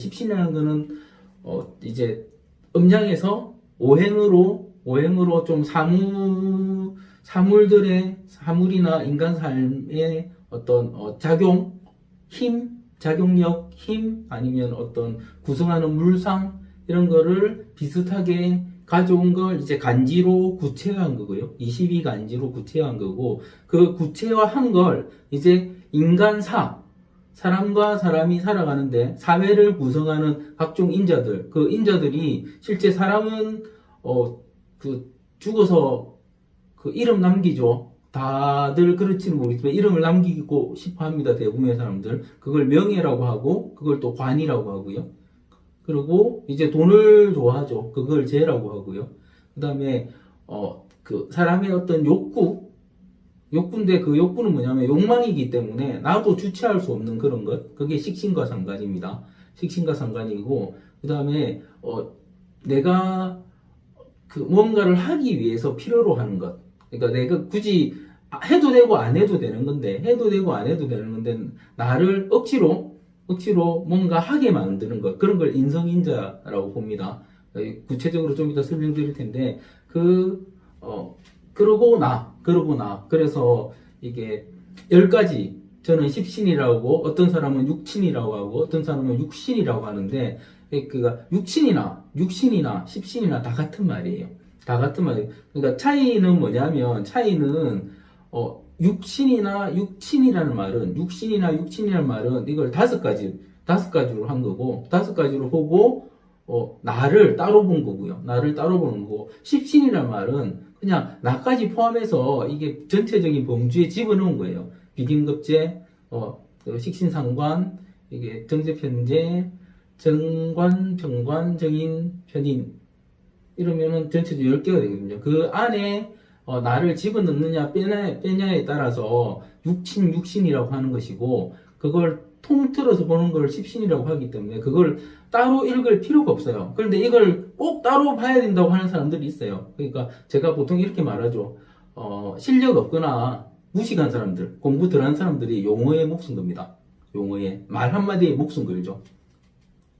십신이라는 거는 이제 음양에서 오행으로 좀 사물이나 인간 삶의 어떤 작용력, 힘, 아니면 어떤 구성하는 물상, 이런 거를 비슷하게 가져온 걸 이제 간지로 구체화한 거고요. 22간지로 구체화한 거고, 그 구체화한 걸 이제 사람과 사람이 살아가는데 사회를 구성하는 각종 인자들, 그 인자들이 실제 사람은 죽어서 그 이름 남기죠. 다들 그렇지는 모르겠지만 이름을 남기고 싶어 합니다. 대부분의 사람들. 그걸 명예라고 하고, 그걸 또 관이라고 하고요. 그리고 이제 돈을 좋아하죠. 그걸 재라고 하고요. 그 다음에 그 사람의 어떤 욕구인데, 그 욕구는 뭐냐면 욕망이기 때문에 나도 주체할 수 없는 그런 것, 그게 식신과 상관입니다. 식신과 상관이고, 그 다음에 내가 그 뭔가를 하기 위해서 필요로 하는 것, 그러니까 내가 굳이 해도 되고 안 해도 되는 건데, 나를 억지로 뭔가 하게 만드는 것, 그런 걸 인성인자라고 봅니다. 구체적으로 좀 이따 설명드릴 텐데, 그러고 나. 그래서 이게 10가지, 저는 십신이라고, 어떤 사람은 육친이라고 하고, 어떤 사람은 육신이라고 하는데, 그니까 육신이나 십신이나 다 같은 말이에요. 다 같은 말이에요. 그러니까 차이는 뭐냐면, 육신이나 육친이라는 말은 이걸 5가지로 한 거고, 5가지로 보고, 나를 따로 본 거고요. 나를 따로 보는 거고, 십신이라는 말은 그냥 나까지 포함해서 이게 전체적인 범주에 집어넣은 거예요. 비긴급제, 식신상관, 이게 정제편제, 정관, 병관, 정인, 편인, 이러면은 전체적으로 10개가 되거든요. 그 안에 나를 집어넣느냐 빼냐에 따라서 육신이라고 하는 것이고, 그걸 통틀어서 보는 걸 십신이라고 하기 때문에 그걸 따로 읽을 필요가 없어요. 그런데 이걸 꼭 따로 봐야 된다고 하는 사람들이 있어요. 그러니까 제가 보통 이렇게 말하죠. 실력 없거나 무식한 사람들, 공부 덜한 사람들이 용어에 목숨 겁니다. 용어에. 말 한마디에 목숨 걸죠.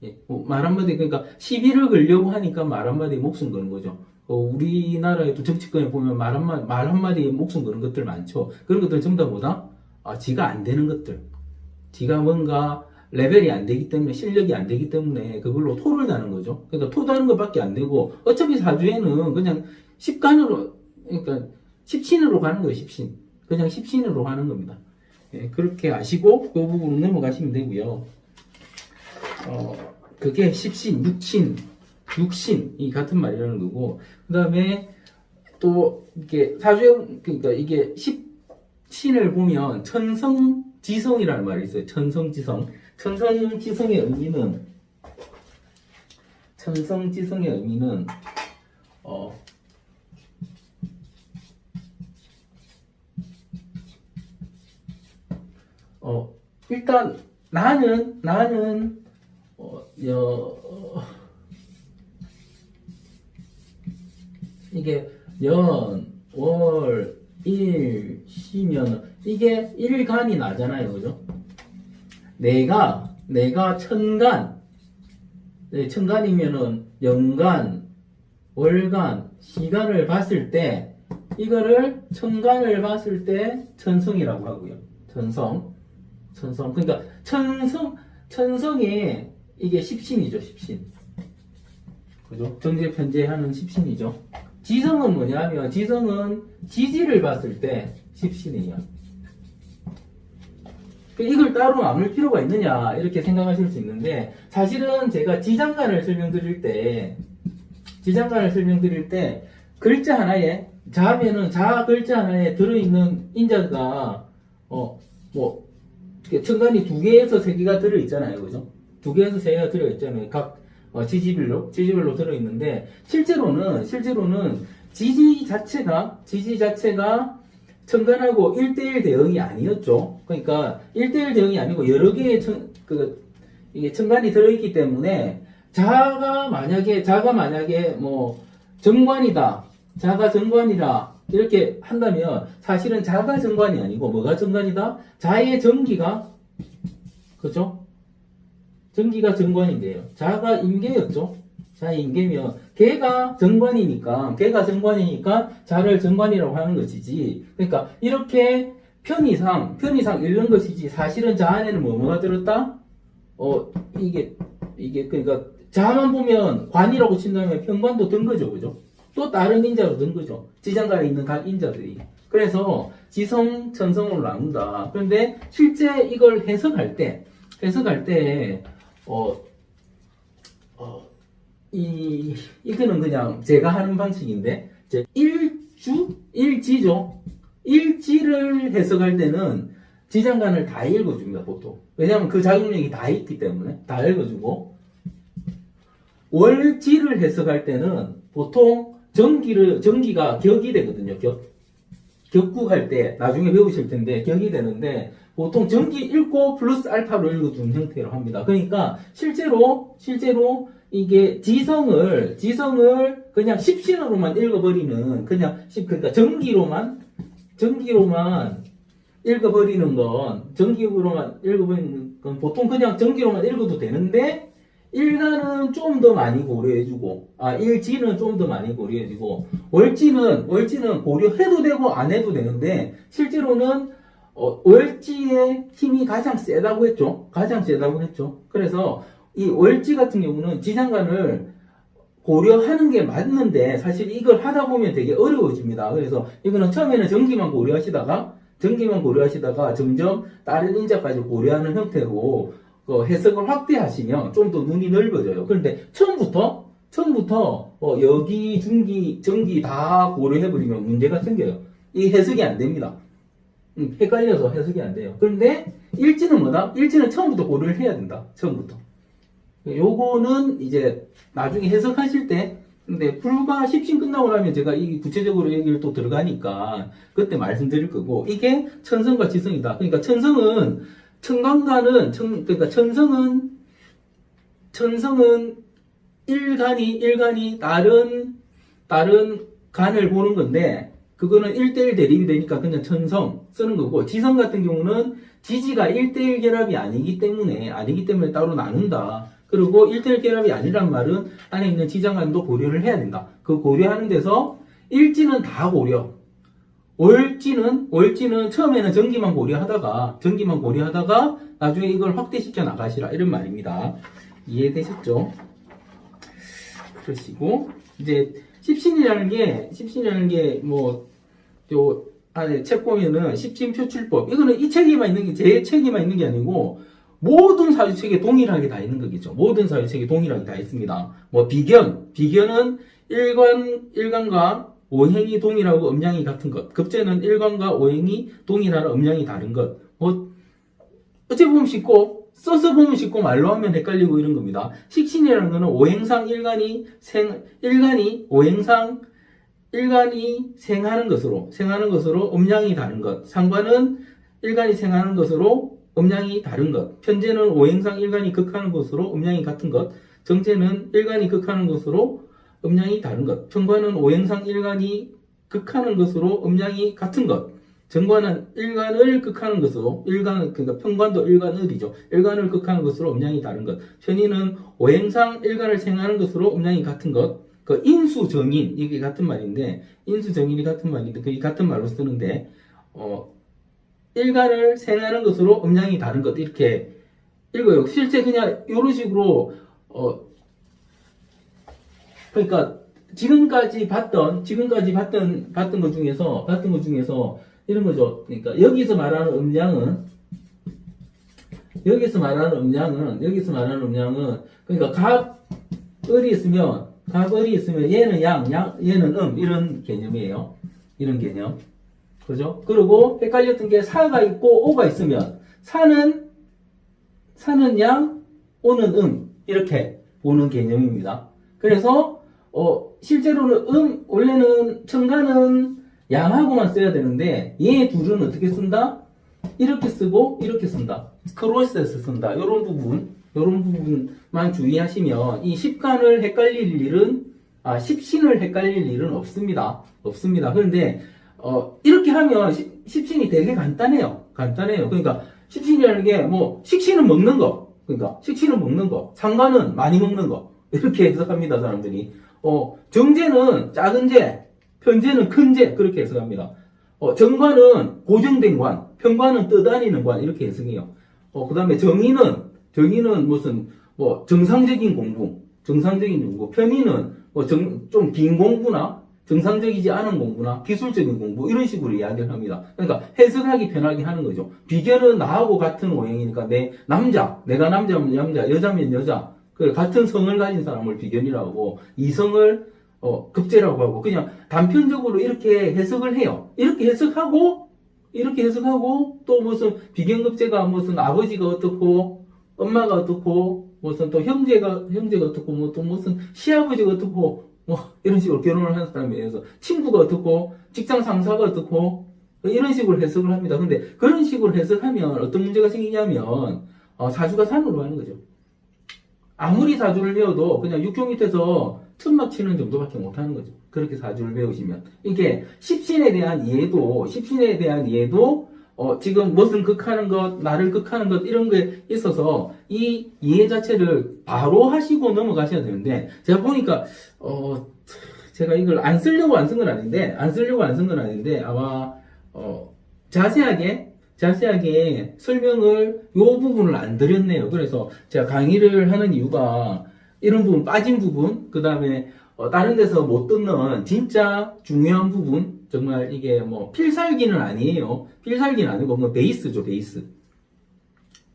예, 말 한마디, 그러니까 시비를 걸려고 하니까 말 한마디에 목숨 거는 거죠. 우리나라에도 정치권에 보면 말 한마디에 목숨 거는 것들 많죠. 그런 것들 전부 다 뭐다? 지가 안 되는 것들. 지가 뭔가 레벨이 안 되기 때문에, 실력이 안 되기 때문에 그걸로 토를 다는 거죠. 그러니까 토다는 것밖에 안 되고, 어차피 사주에는 그냥 그러니까 십신으로 가는 거예요, 십신. 그냥 십신으로 가는 겁니다. 예, 그렇게 아시고, 그 부분 넘어가시면 되고요. 그게 십신, 육신이 같은 말이라는 거고, 그 다음에 또, 이게 그러니까 이게 십신을 보면 천성지성이라는 말이 있어요. 천성지성의 의미는, 일단, 나는, 이게 연, 월, 일, 시면, 이게 일간이 나잖아요. 그죠? 내가 천간, 천간이면은 연간, 월간, 시간을 봤을 때, 이거를 천간을 봤을 때 천성이라고 하고요. 천성. 그러니까 천성에 이게 십신이죠, 십신. 그죠? 정제편제하는 십신이죠. 지성은 뭐냐면, 지성은 지지를 봤을 때 십신이에요. 이걸 따로 나눌 필요가 있느냐, 이렇게 생각하실 수 있는데, 사실은 제가 지장간을 설명드릴 때, 글자 하나에, 자하면은 자 글자 하나에 들어있는 인자가, 천간이 2개에서 3개가 들어있잖아요. 그죠? 2개에서 3개가 들어있잖아요. 각 지지별로 들어있는데, 실제로는 지지 자체가 천간하고 1대1 대응이 아니었죠. 그러니까 1대1 대응이 아니고 여러 개의 이게 천간이 들어있기 때문에, 자가 만약에 정관이다, 자가 정관이라 이렇게 한다면, 사실은 자가 정관이 아니고 뭐가 정관이다? 자의 정기가, 그죠? 전기가 정관인데요. 자가 임계였죠. 자 임계면 개가 정관이니까 자를 정관이라고 하는 것이지. 그러니까 이렇게 편의상 읽는 것이지 사실은 자 안에는 뭐가 들었다? 이게 그러니까 자만 보면 관이라고 친다면 편관도 든 거죠, 그죠? 또 다른 인자로 든 거죠. 지장간에 있는 각 인자들이. 그래서 지성, 천성으로 나눈다. 그런데 실제 이걸 해석할 때 이거는 그냥 제가 하는 방식인데, 일지죠. 일지를 해석할 때는 지장간을 다 읽어줍니다, 보통. 왜냐하면 그 작용력이 다 있기 때문에 다 읽어주고, 월지를 해석할 때는 보통 전기가 격이 되거든요, 격국할 때 나중에 배우실 텐데 격이 되는데 보통 전기 읽고 플러스 알파로 읽어주는 형태로 합니다. 그러니까 실제로 이게 지성을 그냥 십신으로만 읽어버리는 그러니까 전기로만 읽어버리는 건 보통 그냥 전기로만 읽어도 되는데 일간은 좀 더 많이 고려해주고, 일지는 좀 더 많이 고려해주고, 월지는 고려해도 되고 안 해도 되는데, 실제로는, 월지의 힘이 가장 세다고 했죠. 그래서 이 월지 같은 경우는 지장간을 고려하는 게 맞는데, 사실 이걸 하다 보면 되게 어려워집니다. 그래서 이거는 처음에는 전기만 고려하시다가 점점 다른 인자까지 고려하는 형태로 해석을 확대하시면 좀 더 눈이 넓어져요. 그런데 처음부터 여기 중기 전기 다 고려해버리면 문제가 생겨요. 이 해석이 안 됩니다. 헷갈려서 해석이 안 돼요. 그런데 일지는 뭐다? 일지는 처음부터 고려를 해야 된다. 처음부터. 요거는 이제 나중에 해석하실 때, 근데 불과 10신 끝나고 나면 제가 이 구체적으로 얘기를 또 들어가니까 그때 말씀드릴 거고, 이게 천성과 지성이다. 그러니까 천성은 그러니까 천성은 일간이 다른 간을 보는 건데, 그거는 1대1 대립이 되니까 그냥 천성 쓰는 거고, 지성 같은 경우는 지지가 1대1 결합이 아니기 때문에 따로 나눈다. 그리고 1대1 결합이 아니란 말은 안에 있는 지장간도 고려를 해야 된다. 그 고려하는 데서 일지는 다 고려. 월지는 처음에는 전기만 고려하다가 나중에 이걸 확대시켜 나가시라 이런 말입니다. 이해되셨죠? 그러시고 이제 십신이라는 게 뭐 요 안에 책 보면은 십신표출법, 이거는 이 책에만 있는 게 제 책에만 있는 게 아니고 모든 사주책에 동일하게 다 있는 거겠죠. 모든 사주책에 동일하게 다 있습니다. 뭐 비견은 일간과 오행이 동일하고 음양이 같은 것. 급제는 일간과 오행이 동일하나 음양이 다른 것. 뭐 어찌 보면 쉽고 써서 보면 쉽고 말로 하면 헷갈리고 이런 겁니다. 식신이라는 거는 오행상 일간이 생하는 것으로 음양이 다른 것. 상관은 일간이 생하는 것으로 음양이 다른 것. 편제는 오행상 일간이 극하는 것으로 음양이 같은 것. 정제는 일간이 극하는 것으로 음양이 다른 것. 편관은 오행상 일간이 극하는 것으로 음양이 같은 것. 정관은 일간을 극하는 것으로, 그러니까 편관도 일간을이죠. 일간을 극하는 것으로 음양이 다른 것. 편의는 오행상 일간을 생하는 것으로 음양이 같은 것. 그 인수정인, 이게 같은 말인데, 그게 같은 말로 쓰는데, 일간을 생하는 것으로 음양이 다른 것. 이렇게 읽어요. 실제 그냥 이런 식으로, 그러니까 지금까지 봤던 것 중에서 이런 거죠. 그러니까 여기서 말하는 음양은 그러니까 갑을이 있으면 얘는 얘는 이런 개념이에요. 이런 개념. 그죠? 그리고 헷갈렸던 게 사가 있고 오가 있으면 사는 양, 오는 이렇게 보는 개념입니다. 그래서 실제로는 원래는 천간은 양하고만 써야 되는데 얘 둘은 어떻게 쓴다? 이렇게 쓰고 이렇게 쓴다. 크로스해서 쓴다. 이런 부분만 주의하시면 이 십신을 헷갈릴 일은 없습니다. 그런데 이렇게 하면 십신이 되게 간단해요. 그러니까 십신이라는 게 뭐 식신은 먹는 거. 그러니까 식신은 먹는 거, 상관은 많이 먹는 거. 이렇게 해석합니다, 사람들이. 정제는 작은 제, 편제는 큰 제, 그렇게 해석합니다. 정관은 고정된 관, 편관은 떠다니는 관, 이렇게 해석해요. 그 다음에 정의는 무슨, 정상적인 공부, 편의는 좀 긴 공부나, 정상적이지 않은 공부나, 기술적인 공부, 이런 식으로 이야기를 합니다. 그러니까 해석하기 편하게 하는 거죠. 비견은 나하고 같은 오행이니까 내가 남자면 남자, 여자면 여자, 같은 성을 가진 사람을 비견이라고 하고, 이성을 급제라고 하고, 그냥 단편적으로 이렇게 해석을 해요. 이렇게 해석하고, 또 무슨 비견급제가 무슨 아버지가 어떻고, 엄마가 어떻고, 무슨 또 형제가 어떻고, 또 무슨 시아버지가 어떻고, 이런 식으로 결혼을 하는 사람에 대해서 친구가 어떻고, 직장 상사가 어떻고, 이런 식으로 해석을 합니다. 근데 그런 식으로 해석하면 어떤 문제가 생기냐면, 사주가 산으로 가는 거죠. 아무리 사주를 배워도 그냥 육교 밑에서 천막 치는 정도밖에 못하는 거죠. 그렇게 사주를 배우시면. 이게 십신에 대한 이해도, 지금 무슨 극하는 것, 나를 극하는 것, 이런 거에 있어서 이 이해 자체를 바로 하시고 넘어가셔야 되는데, 제가 보니까, 제가 이걸 안 쓰려고 안 쓴 건 아닌데, 아마, 자세하게 설명을 요 부분을 안 드렸네요. 그래서 제가 강의를 하는 이유가 이런 부분, 빠진 부분, 그 다음에 다른 데서 못 듣는 진짜 중요한 부분, 정말 이게 필살기는 아니에요. 필살기는 아니고 베이스죠, 베이스.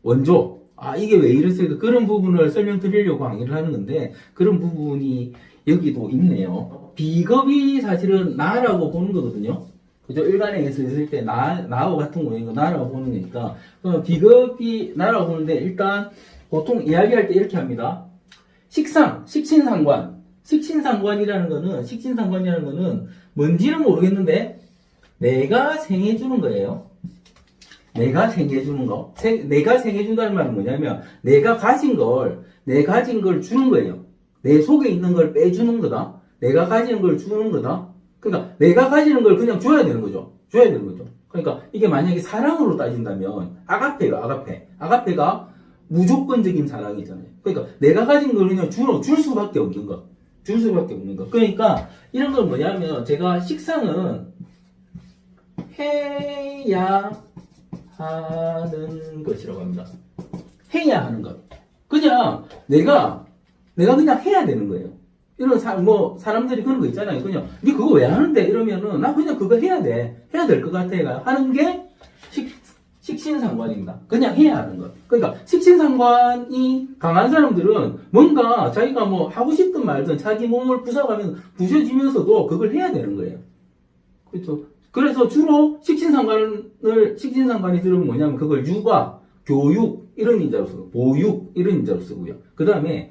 원조. 이게 왜 이랬을까? 그런 부분을 설명드리려고 강의를 하는 건데, 그런 부분이 여기도 있네요. 비겁이 사실은 나라고 보는 거거든요. 그죠? 일간에서 있을 때 나하고 같은 모양이고 나라고 보는 거니까 비겁이 나라고 보는데, 일단 보통 이야기할 때 이렇게 합니다. 식신상관이라는 거는 뭔지는 모르겠는데 내가 생해주는 거예요. 내가 생해주는 거. 내가 생해준다는 말은 뭐냐면 내가 가진 걸 주는 거예요. 내 속에 있는 걸 빼주는 거다. 내가 가지는 걸 주는 거다. 그러니까 내가 가지는 걸 그냥 줘야 되는 거죠. 그러니까 이게 만약에 사랑으로 따진다면 아가페예요. 아가페가 무조건적인 사랑이잖아요. 그러니까 내가 가진 걸 그냥 줄 수밖에 없는 거. 그러니까 이런 건 뭐냐면 제가 식상은 해야 하는 것이라고 합니다. 해야 하는 것. 그냥 내가 그냥 해야 되는 거예요. 이런 사람들이 그런 거 있잖아요. 그냥 니 그거 왜 하는데 이러면은 나 그냥 그거 해야 될 것 같아 하는 게 식신상관입니다. 그냥 해야 하는 것. 그러니까 식신상관이 강한 사람들은 뭔가 자기가 하고 싶든 말든 자기 몸을 부서지면서도 그걸 해야 되는 거예요. 그렇죠. 그래서 주로 식신상관이 들으면 뭐냐면 그걸 육아, 교육 이런 인자로 쓰고 보육 이런 인자로 쓰고요. 그 다음에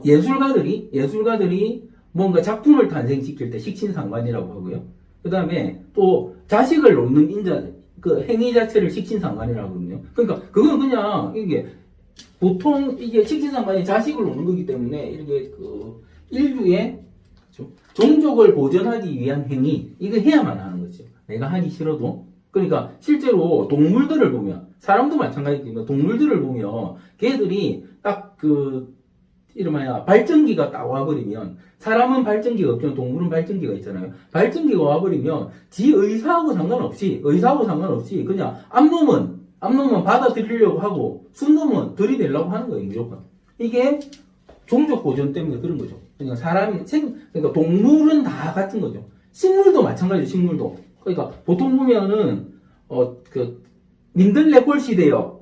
예술가들이 뭔가 작품을 탄생시킬 때 식신상관이라고 하고요. 그 다음에 또 자식을 놓는 인자, 그 행위 자체를 식신상관이라고 하거든요. 그러니까 그건 그냥 이게 보통 이게 식신상관이 자식을 놓는 거기 때문에 이렇게 인류의 종족을 보존하기 위한 행위, 이거 해야만 하는 거죠. 내가 하기 싫어도. 그러니까 실제로 동물들을 보면, 사람도 마찬가지지만 동물들을 보면 걔들이 딱 이름하여 발전기가 딱 와버리면, 사람은 발전기가 없지만 동물은 발전기가 있잖아요. 발전기가 와버리면 지 의사하고 상관없이 그냥 앞놈은 받아들이려고 하고 순놈은 들이대려고 하는 거예요, 무조건. 이게 종족 보존 때문에 그런 거죠. 그러니까 동물은 다 같은 거죠. 식물도 마찬가지죠, 식물도. 그러니까 보통 보면은 민들레 홀씨대요.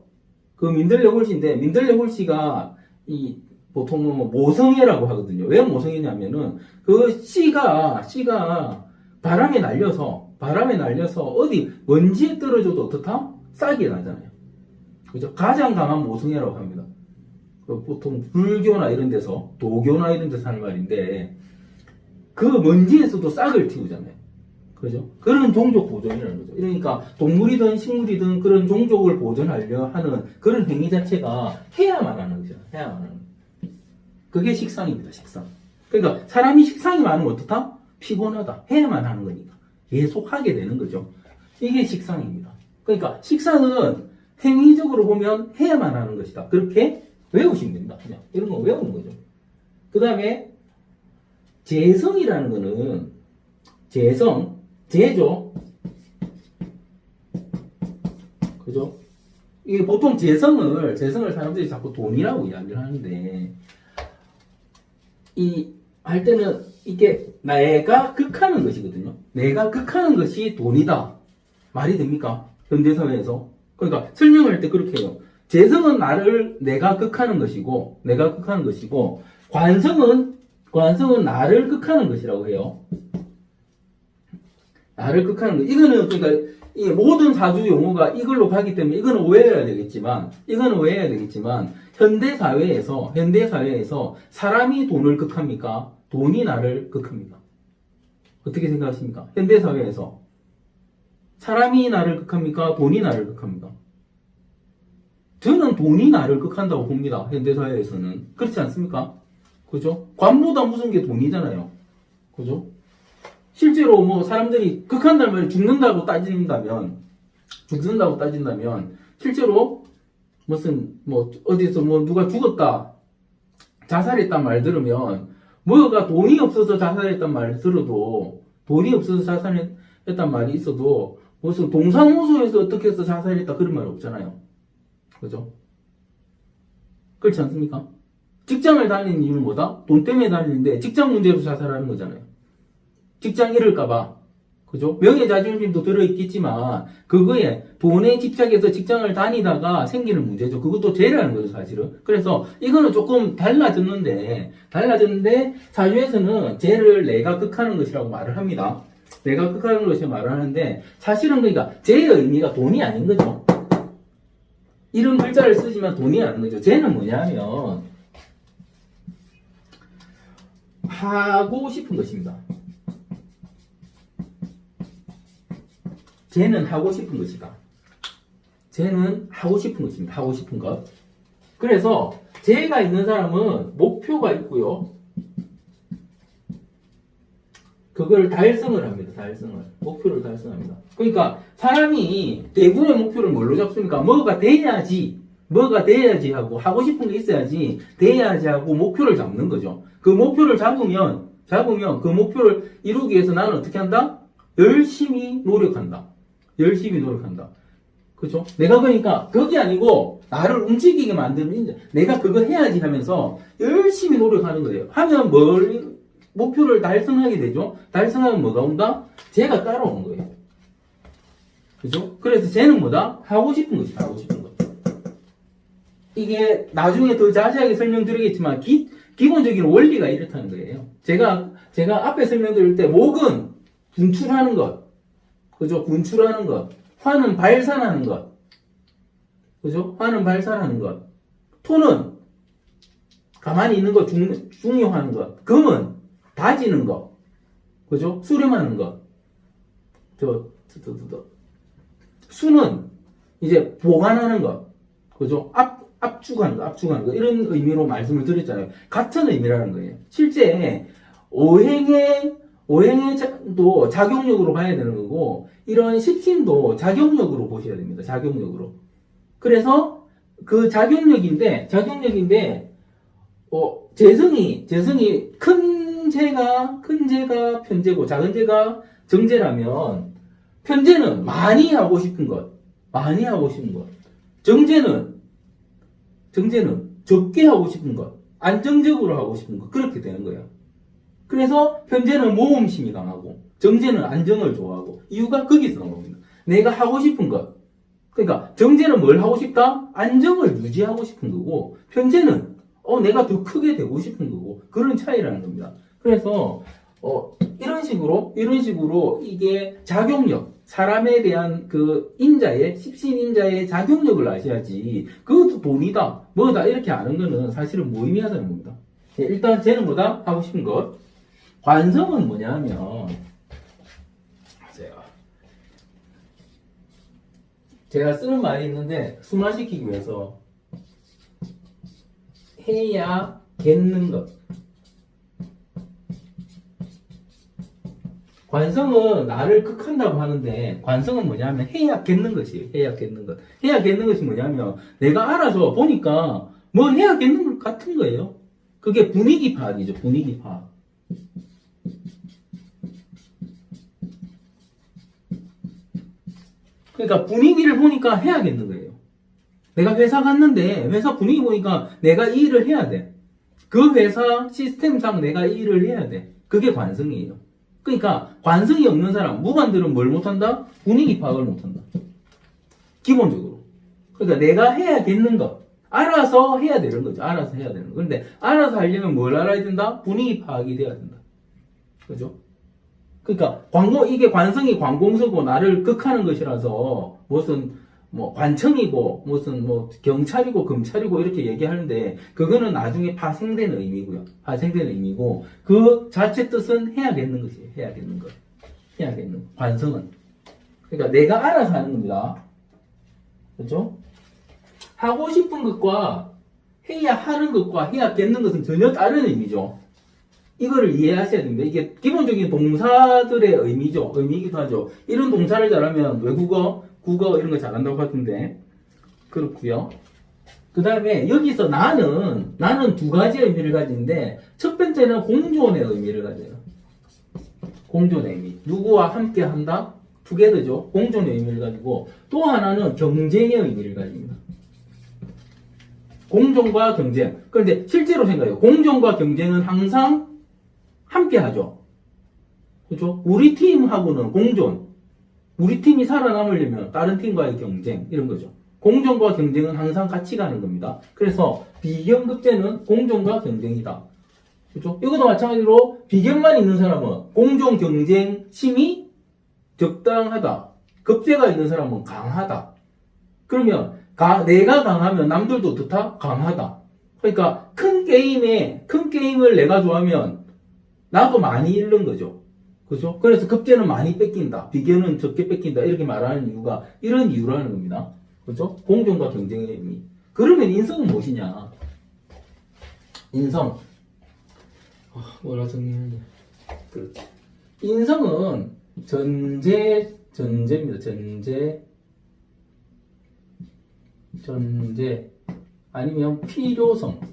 민들레 홀씨가 보통 모성애라고 하거든요. 왜 모성애냐면은 씨가 바람에 날려서 어디 먼지에 떨어져도 어떻다? 싹이 나잖아요. 그죠? 가장 강한 모성애라고 합니다. 보통 불교나 이런 데서, 도교나 이런 데서 하는 말인데, 그 먼지에서도 싹을 틔우잖아요. 그죠? 그런 종족 보존이라는 거죠. 그러니까 동물이든 식물이든 그런 종족을 보존하려 하는 그런 행위 자체가 해야만 하는 거죠. 그게 식상입니다, 식상. 그러니까 사람이 식상이 많으면 어떻다? 피곤하다. 해야만 하는 거니까. 계속 하게 되는 거죠. 이게 식상입니다. 그러니까 식상은 행위적으로 보면 해야만 하는 것이다. 그렇게 외우시면 됩니다. 그냥 이런 거 외우는 거죠. 그 다음에 재성이라는 거는 재죠. 그죠? 이게 보통 재성을 사람들이 자꾸 돈이라고 이야기를 하는데, 할 때는 이게 내가 극하는 것이거든요. 내가 극하는 것이 돈이다. 말이 됩니까? 현대사회에서. 그러니까 설명할 때 그렇게 해요. 재성은 내가 극하는 것이고, 관성은 나를 극하는 것이라고 해요. 나를 극하는 것. 이거는 그러니까 이 모든 사주 용어가 이걸로 가기 때문에 이거는 오해해야 되겠지만 현대 사회에서 사람이 돈을 극합니까? 돈이 나를 극합니까? 어떻게 생각하십니까? 현대 사회에서 사람이 나를 극합니까? 돈이 나를 극합니까? 저는 돈이 나를 극한다고 봅니다. 현대 사회에서는. 그렇지 않습니까? 그죠? 관보다 무슨 게 돈이잖아요. 그죠? 실제로 뭐 사람들이 극한단 말이 죽는다고 따진다면 실제로 무슨 뭐 어디서 뭐 누가 죽었다 자살했단 말 들으면 뭐가 돈이 없어서 자살했단 말 들어도 돈이 없어서 자살했단 말이 있어도 무슨 동사무소에서 어떻게 해서 자살했다 그런 말 없잖아요. 그죠? 그렇지 않습니까? 직장을 다니는 이유는 뭐다? 돈 때문에 다니는데 직장 문제로 자살하는 거잖아요. 직장 잃을까봐. 그죠? 명예자존심도 들어있겠지만, 그거에 돈에 집착해서 직장을 다니다가 생기는 문제죠. 그것도 죄라는 거죠, 사실은. 그래서 이거는 조금 달라졌는데, 사주에서는 죄를 내가 극하는 것이라고 말을 합니다. 내가 극하는 것이라고 말을 하는데, 사실은 그러니까 죄의 의미가 돈이 아닌 거죠. 이런 글자를 쓰지만 돈이 아닌 거죠. 죄는 뭐냐면, 하고 싶은 것입니다. 쟤는 하고 싶은 것이다. 쟤는 하고 싶은 것입니다. 하고 싶은 것. 그래서 쟤가 있는 사람은 목표가 있고요. 그걸 달성을 합니다. 목표를 달성합니다. 그러니까 사람이 대부분의 목표를 뭘로 잡습니까? 뭐가 돼야지 하고 하고 싶은 게 있어야지 돼야지 하고 목표를 잡는 거죠. 그 목표를 잡으면 그 목표를 이루기 위해서 나는 어떻게 한다? 열심히 노력한다. 그죠? 내가 그러니까 그게 아니고 나를 움직이게 만드는 내가 그거 해야지 하면서 열심히 노력하는 거예요. 하면 목표를 달성하게 되죠? 달성하면 뭐가 온다? 쟤가 따라오는 거예요. 그죠? 그래서 쟤는 뭐다? 하고 싶은 것이다. 하고 싶은 것. 이게 나중에 더 자세하게 설명드리겠지만 기본적인 원리가 이렇다는 거예요. 제가 앞에 설명드릴 때 목은 분출하는 것. 그죠? 분출하는 것. 화는 발산하는 것. 그죠? 화는 발산하는 것. 토는 가만히 있는 것 중요하는 것. 금은 다지는 것. 그죠? 수렴하는 것. 수는 이제 보관하는 것. 그죠? 압축하는 것. 이런 의미로 말씀을 드렸잖아요. 같은 의미라는 거예요. 실제 오행도 작용력으로 봐야 되는 거고, 이런 십신도 작용력으로 보셔야 됩니다. 작용력으로. 그래서 그 작용력인데, 재성이 큰 재가 편재고, 작은 재가 정재라면, 편재는 많이 하고 싶은 것. 정재는 적게 하고 싶은 것. 안정적으로 하고 싶은 것. 그렇게 되는 거예요. 그래서 편재는 모험심이 강하고 정재는 안정을 좋아하고 이유가 거기서 나온 겁니다. 내가 하고 싶은 것. 그러니까 정재는 뭘 하고 싶다? 안정을 유지하고 싶은 거고 편재는 내가 더 크게 되고 싶은 거고 그런 차이라는 겁니다. 그래서 이런 식으로 이게 작용력, 사람에 대한 그 십신 인자의 작용력을 아셔야지 그것도 돈이다, 뭐다 이렇게 아는 거는 사실은 무의미하다는 겁니다. 일단 쟤는 뭐다? 하고 싶은 것. 관성은 뭐냐면 제가 쓰는 말이 있는데 순화시키기 위해서 해야 겠는 것. 관성은 나를 극한다고 하는데 관성은 뭐냐면 해야 겠는 것이에요. 해야 겠는 것이 뭐냐면 내가 알아서 보니까 뭐 해야겠는 것 같은 거예요. 그게 분위기 파악이죠. 분위기 파악. 그러니까 분위기를 보니까 해야겠는 거예요. 내가 회사 갔는데 회사 분위기 보니까 내가 이 일을 해야 돼. 그 회사 시스템상 내가 이 일을 해야 돼. 그게 관성이에요. 그러니까 관성이 없는 사람, 무관들은 뭘 못한다? 분위기 파악을 못한다. 기본적으로. 그러니까 내가 해야겠는 거. 알아서 해야 되는 거죠. 알아서 해야 되는 거. 그런데 알아서 하려면 뭘 알아야 된다? 분위기 파악이 돼야 된다. 그죠? 그러니까 이게 관성이 관공서고 나를 극하는 것이라서 무슨 뭐 관청이고 무슨 뭐 경찰이고 검찰이고 이렇게 얘기하는데 그거는 나중에 파생되는 의미고요. 파생되는 의미고 그 자체 뜻은 해야겠는 거지. 해야겠는 거. 해야겠는 거. 관성은. 그러니까 내가 알아서 하는 겁니다. 그렇죠? 하고 싶은 것과 해야 하는 것과 해야겠는 것은 전혀 다른 의미죠. 이거를 이해하셔야 됩니다. 이게 기본적인 동사들의 의미죠. 의미이기도 하죠. 이런 동사를 잘하면 외국어, 국어 이런 거 잘한다고 하던데 그렇고요. 그 다음에 여기서 나는 두 가지 의미를 가지는데 첫 번째는 공존의 의미를 가져요. 공존의 의미. 누구와 함께 한다? 투게더죠. 공존의 의미를 가지고 또 하나는 경쟁의 의미를 가집니다. 공존과 경쟁. 그런데 실제로 생각해요. 공존과 경쟁은 항상 함께 하죠. 그죠? 우리 팀하고는 공존. 우리 팀이 살아남으려면 다른 팀과의 경쟁. 이런 거죠. 공존과 경쟁은 항상 같이 가는 겁니다. 그래서 비견급제는 공존과 경쟁이다. 그죠? 이것도 마찬가지로 비견만 있는 사람은 공존, 경쟁, 힘이 적당하다. 급제가 있는 사람은 강하다. 그러면 내가 강하면 남들도 어떻다? 강하다. 그러니까 큰 게임을 내가 좋아하면 나도 많이 잃는 거죠. 그죠? 그래서 급제는 많이 뺏긴다. 비견은 적게 뺏긴다. 이렇게 말하는 이유가 이런 이유라는 겁니다. 그죠? 공존과 경쟁의 의미. 그러면 인성은 무엇이냐? 인성. 뭐라 정리해야 돼? 그렇지. 인성은 전제입니다. 전제. 아니면 필요성입니다.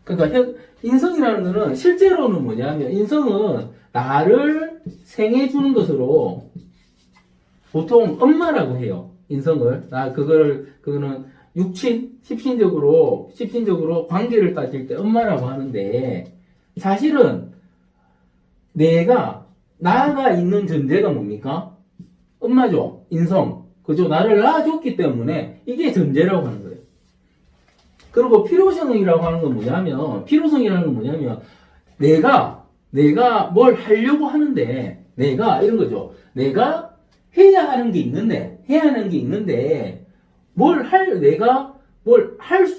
그러니까 인성이라는 것은 실제로는 뭐냐면 인성은 나를 생해주는 것으로 보통 엄마라고 해요. 인성을. 그거는 십신적으로 관계를 따질 때 엄마라고 하는데 사실은 나가 있는 전제가 뭡니까? 엄마죠. 인성. 그죠? 나를 낳아줬기 때문에 이게 전제라고 하는 거예요. 그리고 필요성이라고 하는 건 뭐냐면 내가 뭘 하려고 하는데 이런 거죠. 내가 해야 하는 게 있는데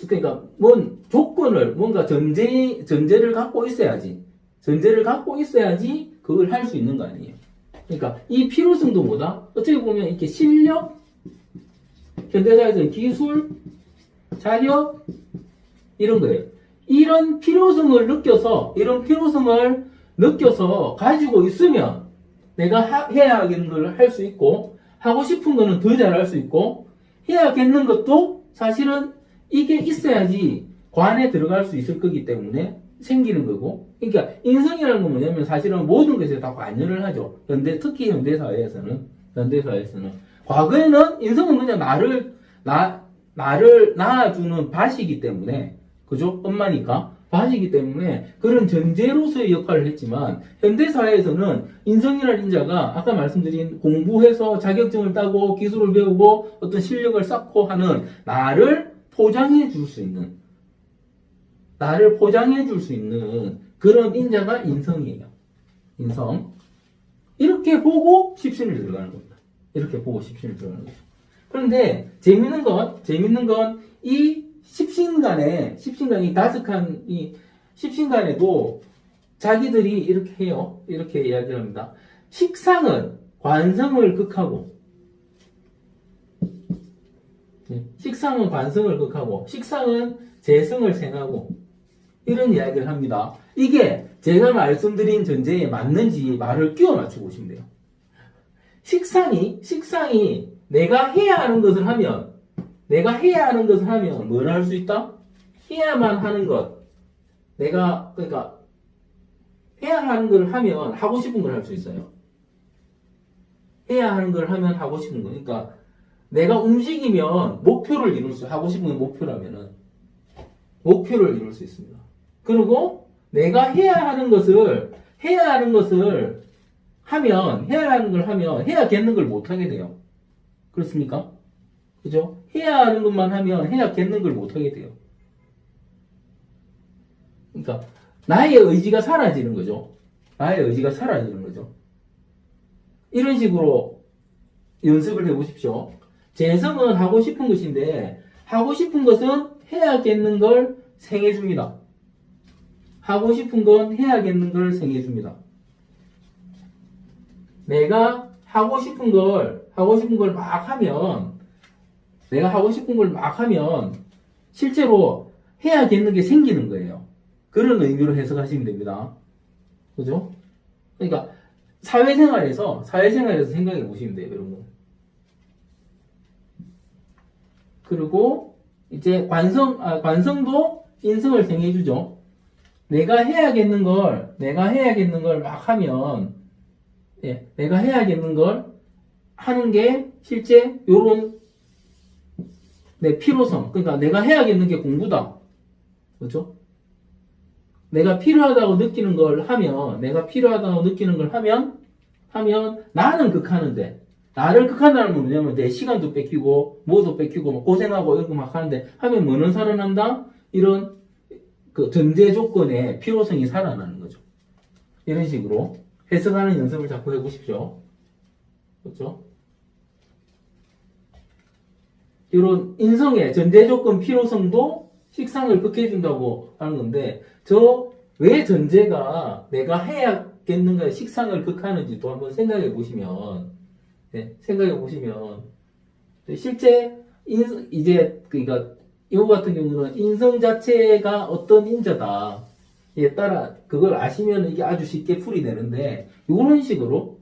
그러니까 뭔 조건을 뭔가 전제를 갖고 있어야지 그걸 할 수 있는 거 아니에요. 그러니까 이 필요성도 뭐다? 어떻게 보면 이렇게 실력, 현대사에서는 기술, 자격 이런 거예요. 이런 필요성을 느껴서 가지고 있으면 내가 해야 하는 걸 할 수 있고 하고 싶은 거는 더 잘할 수 있고 해야겠는 것도 사실은 이게 있어야지 관에 들어갈 수 있을 거기 때문에 생기는 거고. 그러니까 인성이라는 건 뭐냐면 사실은 모든 것에 다 관여를 하죠. 특히 현대사회에서는 과거에는 인성은 그냥 나를 낳아주는 밭이기 때문에, 그죠? 엄마니까 밭이기 때문에 그런 전제로서의 역할을 했지만 현대사회에서는 인성이라는 인자가 아까 말씀드린 공부해서 자격증을 따고 기술을 배우고 어떤 실력을 쌓고 하는 나를 포장해 줄 수 있는 그런 인자가 인성이에요. 인성. 이렇게 보고 십신을 들어가는 겁니다. 그런데 재밌는 건 이 십신간이 다섯한 이 십신간에도 자기들이 이렇게 해요. 이렇게 이야기를 합니다. 식상은 관성을 극하고 식상은 재성을 생하고 이런 이야기를 합니다. 이게 제가 말씀드린 전제에 맞는지 말을 끼워 맞추고 오시면 돼요. 식상이 내가 해야 하는 것을 하면 뭘 할 수 있다? 해야만 하는 것. 그러니까 해야 하는 걸 하면 하고 싶은 걸 할 수 있어요. 해야 하는 걸 하면 하고 싶은 거. 그러니까 내가 움직이면 목표를 이룰 수, 하고 싶은 게 목표라면은 목표를 이룰 수 있습니다. 그리고 내가 해야 하는 것을 하면 해야겠는 걸 못 하게 돼요. 그렇습니까? 그죠? 해야 하는 것만 하면 해야겠는 걸 못 하게 돼요. 그러니까 나의 의지가 사라지는 거죠. 이런 식으로 연습을 해보십시오. 재성은 하고 싶은 것인데 하고 싶은 것은 해야겠는 걸 생해줍니다. 하고 싶은 건 해야겠는 걸 생해줍니다. 내가 하고 싶은 걸 막 하면 실제로 해야겠는 게 생기는 거예요. 그런 의미로 해석하시면 됩니다. 그죠? 그러니까 사회생활에서 생각해 보시면 돼요, 이런 거. 그리고 이제 관성도 인성을 생해주죠. 내가 해야겠는 걸 막 하면, 내가 해야겠는 걸 하는 게 실제 요런 내 필요성. 그러니까 내가 해야겠는 게 공부다. 그렇죠? 내가 필요하다고 느끼는 걸 하면 나는 극하는데, 나를 극한다는 건 뭐냐면 내 시간도 뺏기고 뭐도 뺏기고 막 고생하고 이런 거 막 하는데 하면 뭐는 살아난다? 이런 그 전제 조건의 필요성이 살아나는 거죠. 이런 식으로 해석하는 연습을 자꾸 해보십시오. 그렇죠? 이런 인성의 전제 조건 필요성도 식상을 극해준다고 하는 건데 왜 전제가 내가 해야겠는가 식상을 극하는지도 한번 생각해 보시면 실제 그러니까 이거 같은 경우는 인성 자체가 어떤 인자다에 따라 그걸 아시면 이게 아주 쉽게 풀이되는데 요런 식으로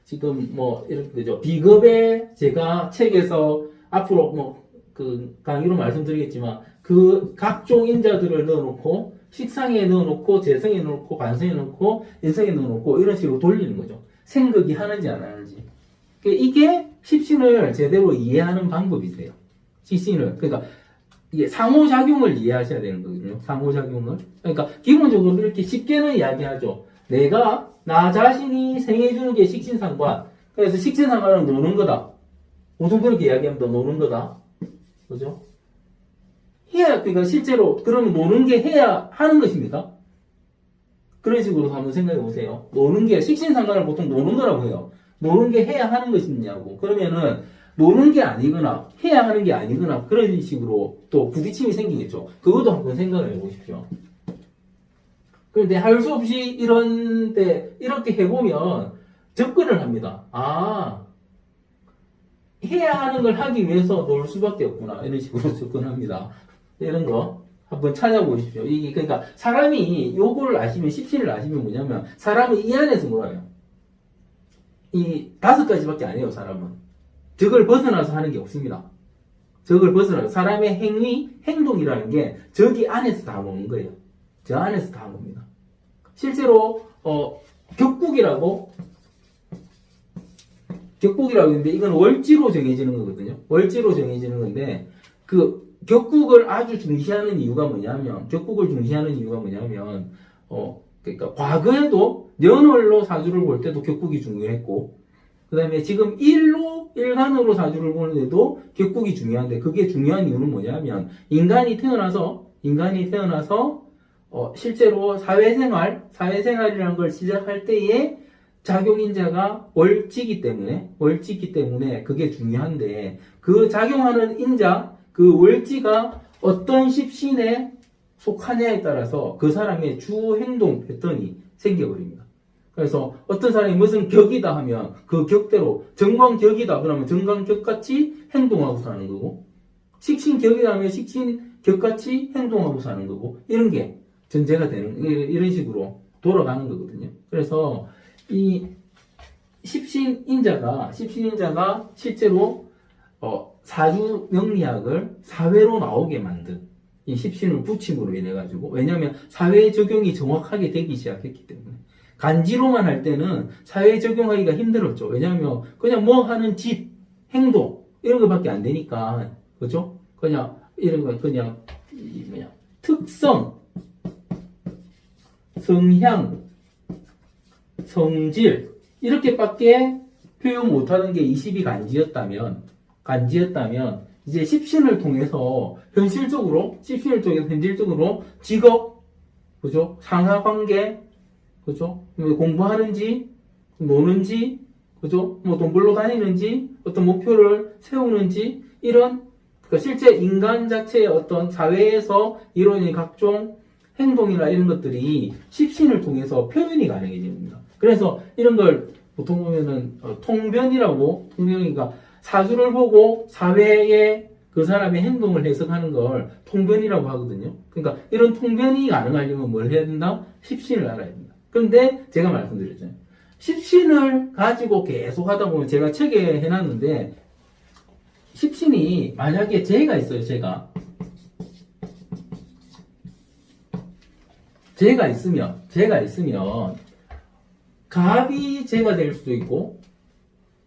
지금 뭐 이런 거죠. 비겁의 제가 책에서 앞으로 뭐 그 강의로 말씀드리겠지만 그 각종 인자들을 넣어놓고 식상에 넣어놓고 재성에 넣어놓고 관성에 넣어놓고 인성에 넣어놓고 이런 식으로 돌리는 거죠. 생각이 하는지 안 하는지. 이게 십신을 제대로 이해하는 방법이세요. 십신을. 그러니까 이게 상호작용을 이해하셔야 되는 거거든요. 상호작용을. 그러니까 기본적으로 이렇게 쉽게는 이야기하죠. 내가 나 자신이 생해주는 게 식신상관. 그래서 식신상관은 노는 거다. 보통 그렇게 이야기합니다. 노는 거다. 그죠? 그러니까 실제로 그러면 노는 게 해야 하는 것입니까? 그런 식으로 한번 생각해 보세요. 노는 게 식신상관을 보통 노는 거라고 해요. 노는 게 해야 하는 것이냐고. 그러면은 노는 게 아니거나 해야 하는 게 아니거나 그런 식으로 또 부딪힘이 생기겠죠. 그것도 한번 생각을 해보십시오. 그런데 할 수 없이 이렇게 해보면 접근을 합니다. 해야 하는 걸 하기 위해서 놀 수밖에 없구나. 이런 식으로 접근합니다. 이런 거 한번 찾아보십시오. 이게 그러니까 사람이 요거를 아시면 십신을 아시면 뭐냐면 사람은 이 안에서 놀아요. 이 5가지밖에 안 해요. 사람은 적을 벗어나서 하는 게 없습니다. 적을 벗어나서 사람의 행동이라는 게 저기 안에서 다 노는 거예요. 저 안에서 다 놉니다. 실제로 격국이라고 있는데 이건 월지로 정해지는 거거든요. 월지로 정해지는 건데 그 격국을 아주 중시하는 이유가 뭐냐면 그러니까 과거에도 년월로 사주를 볼 때도 격국이 중요했고 그 다음에 지금 일간으로 사주를 보는데도 격국이 중요한데 그게 중요한 이유는 뭐냐면 인간이 태어나서 실제로 사회생활이라는 걸 시작할 때에 작용인자가 월지기 때문에 그게 중요한데 그 작용하는 인자, 그 월지가 어떤 십신에 속하냐에 따라서 그 사람의 주 행동 패턴이 생겨버립니다. 그래서 어떤 사람이 무슨 격이다 하면 그 격대로 정관격이다 그러면 정관격같이 행동하고 사는 거고 식신격이다 하면 식신격같이 행동하고 사는 거고 이런 게 전제가 되는 이런 식으로 돌아가는 거거든요. 그래서 십신인자가 실제로 사주 명리학을 사회로 나오게 만든 이 십신을 붙임으로 인해 가지고, 왜냐하면 사회 적용이 정확하게 되기 시작했기 때문에. 간지로만 할 때는 사회 적용하기가 힘들었죠. 왜냐하면 그냥 뭐 하는 짓, 행동 이런 것밖에 안 되니까. 그죠? 그냥 이런 거 그냥 특성, 성향, 성질 이렇게밖에 표현 못하는 게 20이 간지였다면 이제 십신을 통해서 현실적으로 직업, 그죠? 상하관계, 그죠? 뭐 공부하는지, 노는지, 그죠? 뭐 돈 벌러 다니는지, 어떤 목표를 세우는지, 이런, 그러니까 실제 인간 자체의 어떤 사회에서 이루어진 각종 행동이나 이런 것들이 십신을 통해서 표현이 가능해집니다. 그래서 이런 걸 보통 보면은 통변이니까 사주를 보고 사회의 그 사람의 행동을 해석하는 걸 통변이라고 하거든요. 그러니까 이런 통변이 가능하려면 뭘 해야 된다? 십신을 알아야 된다. 그런데 제가 말씀드렸잖아요. 십신을 가지고 계속 하다 보면 제가 책에 해놨는데, 십신이 만약에 재가 있어요. 재가 있으면 갑이 재가 될 수도 있고,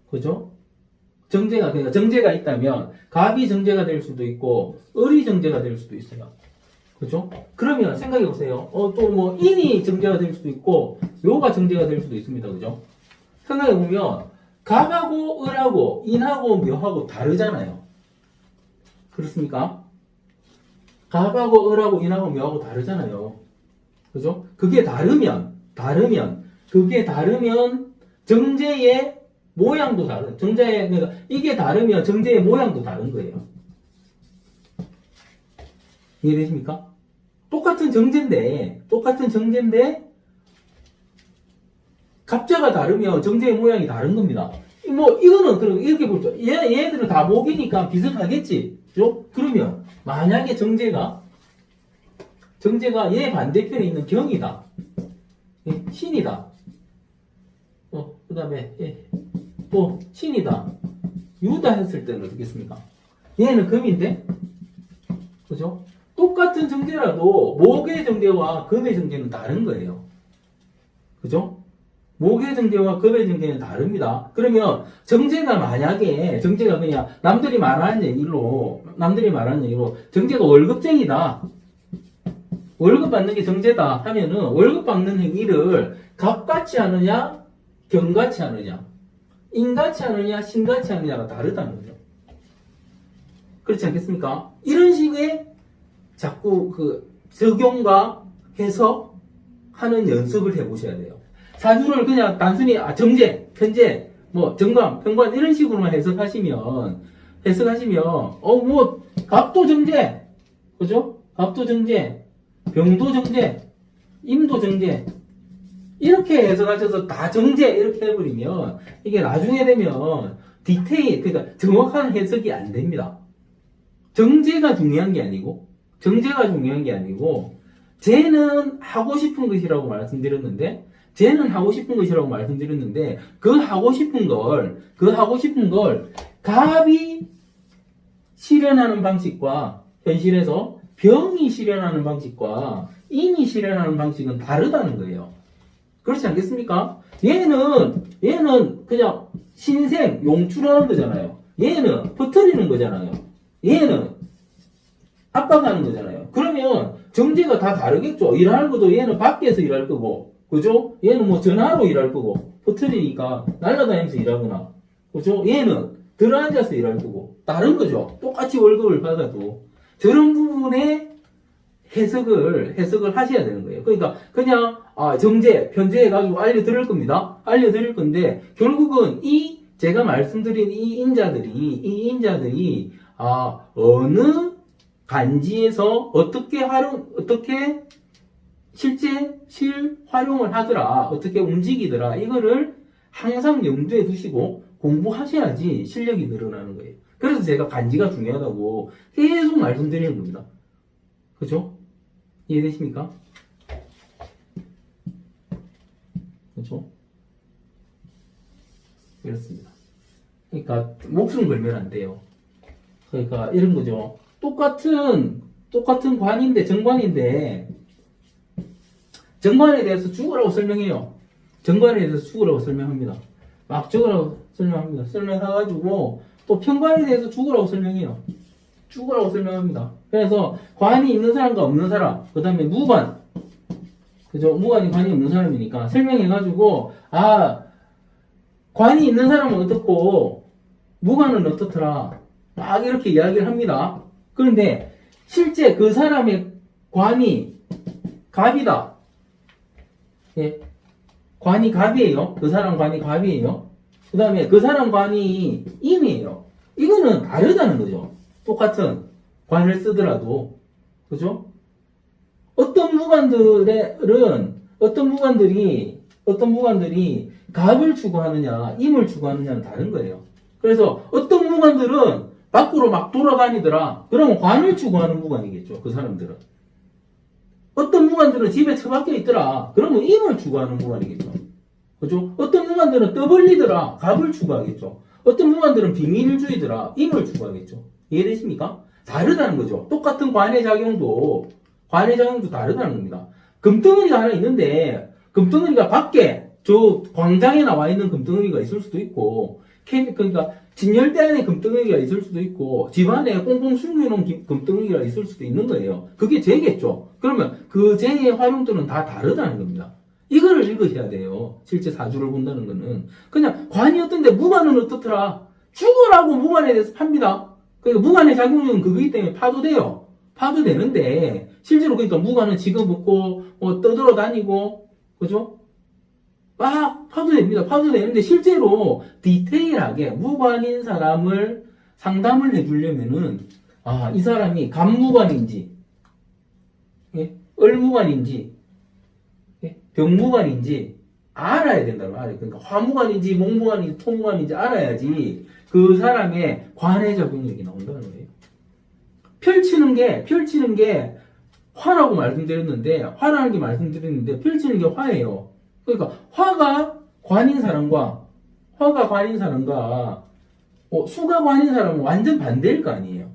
그죠? 그러니까 정제가 있다면 갑이 정제가 될 수도 있고 을이 정제가 될 수도 있어요. 그죠? 그러면 생각해 보세요. 또 뭐 인이 정제가 될 수도 있고 묘가 정제가 될 수도 있습니다. 그죠? 생각해 보면 갑하고 을하고 인하고 묘하고 다르잖아요. 그렇습니까? 갑하고 을하고 인하고 묘하고 다르잖아요. 그죠? 그게 다르면 정제의 모양도 그러니까 이게 다르면 정제의 모양도 다른 거예요. 이해되십니까? 똑같은 정제인데 갑자가 다르면 정제의 모양이 다른 겁니다. 이거는 그럼 이렇게 보죠. 얘들은 다 목이니까 비슷하겠지. 그죠? 그러면 만약에 정제가 얘 반대편에 있는 경이다. 신이다. 그 다음에 또 신이다. 유다 했을 때는 어떻겠습니까? 얘는 금인데, 그죠? 똑같은 정제라도 목의 정제와 금의 정제는 다른 거예요. 그죠? 목의 정제와 금의 정제는 다릅니다. 그러면 정제가 그냥 남들이 말하는 얘기로 정제가 월급쟁이다. 월급 받는 게 정제다 하면은 월급 받는 행위를 갑같이 하느냐, 경같이 하느냐, 인같이 하느냐, 신같이 하느냐가 다르다는 거죠. 그렇지 않겠습니까? 이런 식의 자꾸 적용과 해석하는 연습을 해보셔야 돼요. 사주를 그냥 단순히 정제, 편제, 정관, 편관 이런 식으로만 해석하시면 갑도 정제, 그죠? 갑도 정제, 병도 정제, 임도 정제 이렇게 해석하셔서 다 정제 이렇게 해버리면 이게 나중에 되면 그러니까 정확한 해석이 안 됩니다. 정제가 중요한 게 아니고 쟤는 하고 싶은 것이라고 말씀드렸는데 그 하고 싶은 걸 갑이 실현하는 방식과 현실에서 병이 실현하는 방식과 인이 실현하는 방식은 다르다는 거예요. 그렇지 않겠습니까? 얘는 그냥 신생, 용출하는 거잖아요. 얘는 퍼뜨리는 거잖아요. 얘는 압박하는 거잖아요. 그러면 정제가 다 다르겠죠. 일하는 것도 얘는 밖에서 일할 거고, 그죠? 얘는 전화로 일할 거고, 퍼뜨리니까 날아다니면서 일하거나, 그죠? 얘는 들어앉아서 일할 거고, 다른 거죠. 똑같이 월급을 받아도. 저런 부분에 해석을 하셔야 되는 거예요. 그러니까 그냥 정제, 편제 해가지고 알려드릴 건데 결국은 제가 말씀드린 이 인자들이 어느 간지에서 어떻게 실제 활용을 하더라, 어떻게 움직이더라, 이거를 항상 염두에 두시고 공부하셔야지 실력이 늘어나는 거예요. 그래서 제가 간지가 중요하다고 계속 말씀드리는 겁니다. 그죠? 이해되십니까? 그죠? 이렇습니다. 그러니까 목숨 걸면 안 돼요. 그러니까 이런 거죠. 똑같은 관인데, 정관인데, 정관에 대해서 죽으라고 설명해요. 정관에 대해서 죽으라고 설명합니다. 막 죽으라고 설명합니다. 설명해가지고, 또 편관에 대해서 죽으라고 설명해요. 죽으라고 설명합니다. 그래서, 관이 있는 사람과 없는 사람, 그 다음에 무관, 그죠? 무관이 관이 없는 사람이니까 설명해가지고, 관이 있는 사람은 어떻고, 무관은 어떻더라. 막 이렇게 이야기를 합니다. 그런데, 실제 그 사람의 관이 갑이다. 예. 관이 갑이에요. 그 사람 관이 갑이에요. 그 다음에 그 사람 관이 임이에요. 이거는 다르다는 거죠. 똑같은 관을 쓰더라도. 그죠? 어떤 무관들이 갑을 추구하느냐, 임을 추구하느냐는 다른 거예요. 그래서 어떤 무관들은 밖으로 막 돌아다니더라. 그러면 관을 추구하는 무관이겠죠. 그 사람들은. 어떤 무관들은 집에 처박혀 있더라. 그러면 임을 추구하는 무관이겠죠. 그죠? 어떤 무관들은 떠벌리더라. 갑을 추구하겠죠. 어떤 무관들은 비밀주의더라. 임을 추구하겠죠. 이해되십니까? 다르다는 거죠. 똑같은 관의 작용도 다르다는 겁니다. 금덩어리가 하나 있는데, 금덩어리가 밖에, 저 광장에 나와 있는 금덩어리가 있을 수도 있고, 그러니까 진열대 안에 금덩어리가 있을 수도 있고, 집 안에 꽁꽁 숨겨놓은 금덩어리가 있을 수도 있는 거예요. 그게 재겠죠. 그러면 그 재의 활용도는 다 다르다는 겁니다. 이거를 읽으셔야 돼요. 실제 사주를 본다는 거는. 그냥 관이 어떤데 무관은 어떻더라. 죽으라고 무관에 대해서 팝니다. 그러니까 무관의 작용력은 그거기 때문에 파도 돼요. 파도 되는데, 실제로 그러니까 무관은 지금 먹고, 떠들어 다니고, 그죠? 막 파도 됩니다. 파도 되는데 실제로 디테일하게 무관인 사람을 상담을 해주려면은 이 사람이 간무관인지, 예? 을무관인지, 예? 병무관인지 알아야 된다는 말이에요. 그러니까 화무관인지 목무관인지 토무관인지 알아야지 그 사람의 관의 작용력이 나온다는 거예요. 펼치는 게 화라고 말씀드렸는데, 펼치는 게 화예요. 그러니까 화가 관인 사람과 수가 관인 사람은 완전 반대일 거 아니에요.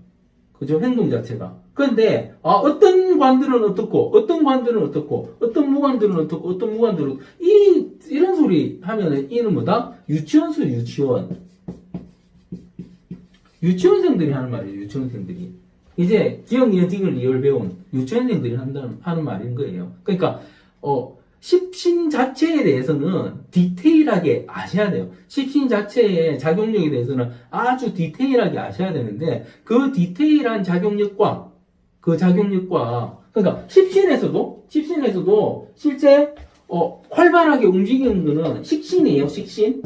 그죠? 행동 자체가. 그런데 어떤 관들은 어떻고 어떤 무관들은 어떻고 어떤 무관들은 이런 소리 하면은 이는 뭐다? 유치원생들이 하는 말이에요. 유치원생들이 이제 기억, 이어, 딩을 이열 배운 유치원생들이 하는 말인 거예요. 그러니까 십신 자체에 대해서는 디테일하게 아셔야 돼요. 십신 자체의 작용력에 대해서는 아주 디테일하게 아셔야 되는데, 그 디테일한 작용력과, 그러니까 십신에서도 실제, 활발하게 움직이는 거는 식신이에요, 식신.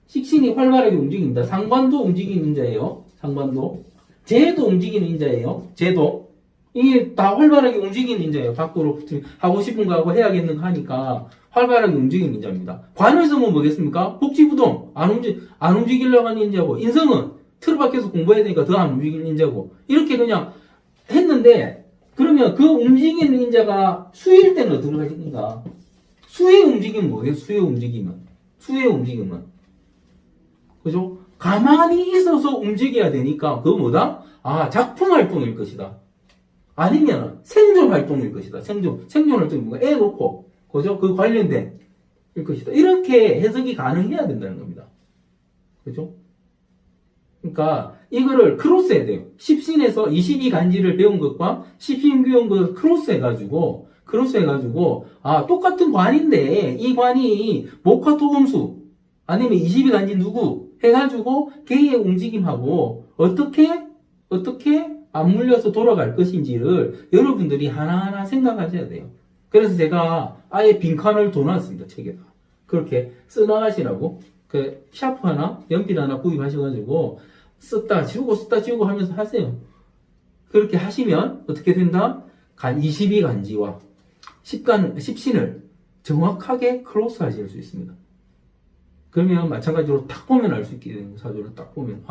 식신이 활발하게 움직입니다. 상관도 움직이는 인자예요, 상관도. 재도 움직이는 인자예요, 재도. 이게 다 활발하게 움직이는 인자예요. 밖으로 하고 싶은 거 하고 해야겠는 거 하니까 활발하게 움직이는 인자입니다. 관을 쓰면 뭐겠습니까? 복지부동 안 움직이려고 하는 인자고, 인성은 틀 밖에서 공부해야 되니까 더 안 움직이는 인자고, 이렇게 그냥 했는데, 그러면 그 움직이는 인자가 수일 때는 어떻게 하십니까? 수의 움직임은 뭐예요? 수의 움직임은 그죠? 가만히 있어서 움직여야 되니까 그거 뭐다? 작품 활동일 것이다. 아니면 생존 활동일 것이다. 생존 활동이 뭔가 애 놓고, 그죠? 그 관련된 일 것이다. 이렇게 해석이 가능해야 된다는 겁니다. 그죠? 그러니까 이거를 크로스 해야 돼요. 십신에서 22간지를 배운 것과 십신 배운 걸 크로스 해가지고 똑같은 관인데 이 관이 목화 토금수 아니면 22간지 누구 해가지고 개의 움직임하고 어떻게 안 물려서 돌아갈 것인지를 여러분들이 하나하나 생각하셔야 돼요. 그래서 제가 아예 빈칸을 둬놨습니다. 책에다. 그렇게 써나가시라고. 그 샤프 하나, 연필 하나 구입하셔가지고 썼다 지우고 하면서 하세요. 그렇게 하시면 어떻게 된다? 22간지와 10신을 정확하게 크로스 하실 수 있습니다. 그러면 마찬가지로 딱 보면 알 수 있게 되는 거예요. 사주를 딱 보면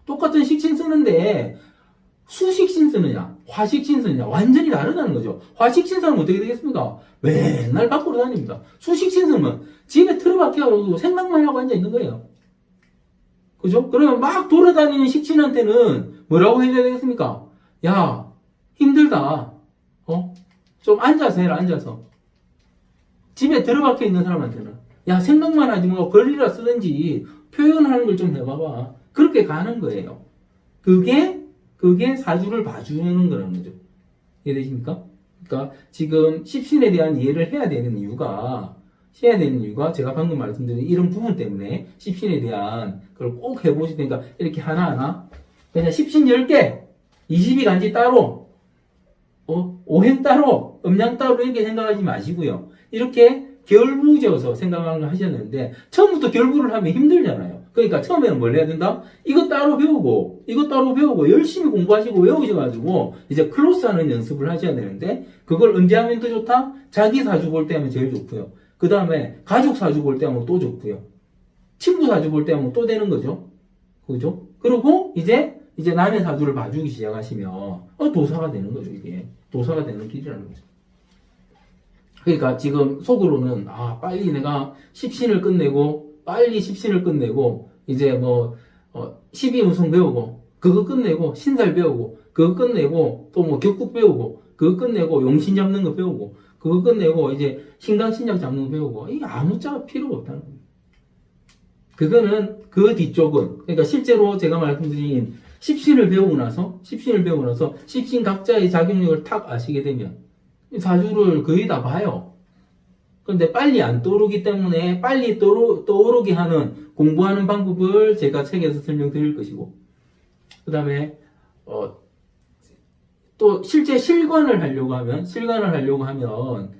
똑같은 식신 쓰는데 수식신 쓰느냐, 화식신 쓰느냐, 완전히 다르다는 거죠. 화식신 쓰면 어떻게 되겠습니까? 맨날 밖으로 다닙니다. 수식신 쓰면 집에 틀어박혀가지고 생각만 하고 앉아있는 거예요. 그죠? 그러면 막 돌아다니는 식신한테는 뭐라고 해줘야 되겠습니까? 야, 힘들다. 좀 앉아서 해라, 앉아서. 집에 들어박혀 있는 사람한테는. 야, 생각만 하지 뭐, 글이라 쓰든지, 표현하는 걸 좀 해봐봐. 그렇게 가는 거예요. 그게 사주를 봐주는 거라는 거죠. 이해되십니까? 그러니까 지금 십신에 대한 이해를 해야 되는 이유가 제가 방금 말씀드린 이런 부분 때문에 십신에 대한 그걸 꼭 해보시 되니까 이렇게 하나하나 그냥 십신 10개 22간지 따로 오행 따로 음양 따로 이렇게 생각하지 마시고요. 이렇게 결부져서 생각하는 걸 하셔야 되는데 처음부터 결부를 하면 힘들잖아요. 그러니까 처음에는 뭘 해야 된다? 이거 따로 배우고 열심히 공부하시고 외우셔가지고 이제 클로스하는 연습을 하셔야 되는데 그걸 언제 하면 더 좋다? 자기 사주 볼 때 하면 제일 좋고요. 그 다음에 가족 사주 볼 때 하면 또 좋고요. 친구 사주 볼 때 하면 또 되는 거죠. 그죠? 그리고 이제 남의 사주를 봐주기 시작하시면 도사가 되는 거죠. 이게 도사가 되는 길이라는 거죠. 그러니까 지금 속으로는 빨리 내가 십신을 끝내고 이제 뭐 12운송 배우고 그거 끝내고 신살 배우고 그거 끝내고 또 뭐 격국 배우고 그거 끝내고 용신 잡는 거 배우고 그거 끝내고 이제 신강신약 잡는 거 배우고 이게 아무짝에 필요가 없다는 거예요. 그거는 그 뒤쪽은 그러니까 실제로 제가 말씀드린 십신을 배우고 나서 십신 각자의 작용력을 탁 아시게 되면 사주를 거의 다 봐요. 그런데 빨리 안 떠오르기 때문에 빨리 떠오르게 하는 공부하는 방법을 제가 책에서 설명드릴 것이고 그 다음에 또 실제 실관을 하려고 하면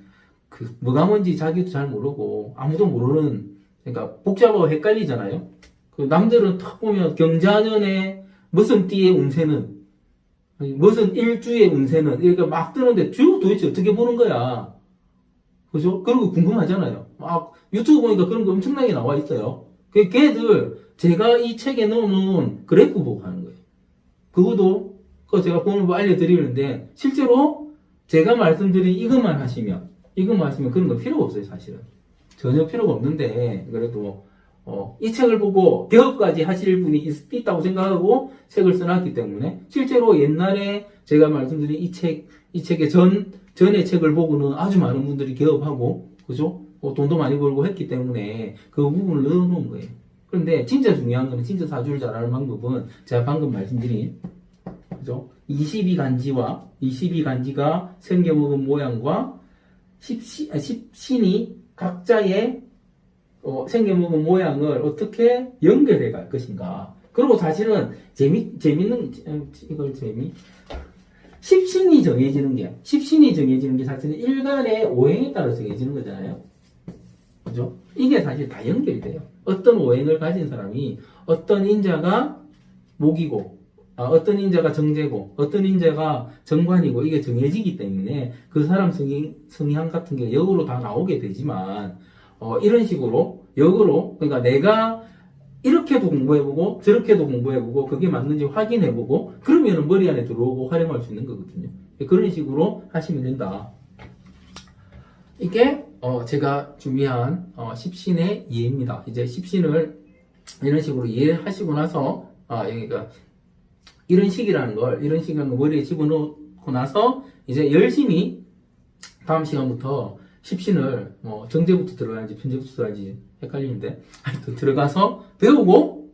그 뭐가 뭔지 자기도 잘 모르고 아무도 모르는 그러니까 복잡하고 헷갈리잖아요. 그 남들은 탁 보면 경자년에 무슨 띠의 운세는 무슨 일주의 운세는 이렇게 막 뜨는데 도대체 어떻게 보는 거야? 그죠? 그리고 궁금하잖아요. 막 유튜브 보니까 그런 거 엄청나게 나와 있어요. 걔들 제가 이 책에 넣어놓은 그래프 보고 하는 거예요. 그거 제가 보는 거 알려드리는데 실제로 제가 말씀드린 이것만 하시면 그런 거 필요가 없어요. 사실은 전혀 필요가 없는데 그래도 이 책을 보고 개업까지 하실 분이 있다고 생각하고 책을 써놨기 때문에 실제로 옛날에 제가 말씀드린 이 책의 전의 책을 보고는 아주 많은 분들이 개업하고 그죠? 돈도 많이 벌고 했기 때문에 그 부분을 넣어놓은 거예요. 그런데 진짜 중요한 거는 진짜 사주를 잘하는 방법은 제가 방금 말씀드린 그죠? 22간지가 생겨먹은 모양과 십신이 각자의 생겨먹은 모양을 어떻게 연결해 갈 것인가. 그리고 사실은 십신이 정해지는 게 사실은 일간의 오행에 따라 정해지는 거잖아요. 그죠? 이게 사실 다 연결이 돼요. 어떤 오행을 가진 사람이 어떤 인자가 목이고, 어떤 인자가 정제고, 어떤 인자가 정관이고, 이게 정해지기 때문에 그 사람 성향 같은 게 역으로 다 나오게 되지만, 이런 식으로, 역으로, 그러니까 내가 이렇게도 공부해보고, 저렇게도 공부해보고, 그게 맞는지 확인해보고, 그러면은 머리 안에 들어오고 활용할 수 있는 거거든요. 그런 식으로 하시면 된다. 이게, 제가 준비한, 십신의 이해입니다. 이제 십신을 이런 식으로 이해하시고 나서, 그러니까, 이런 식이라는 걸 머리에 집어넣고 나서, 이제 열심히, 다음 시간부터 십신을, 정제부터 들어가야지, 편제부터 들어가야지, 헷갈리는데, 하여튼 들어가서 배우고,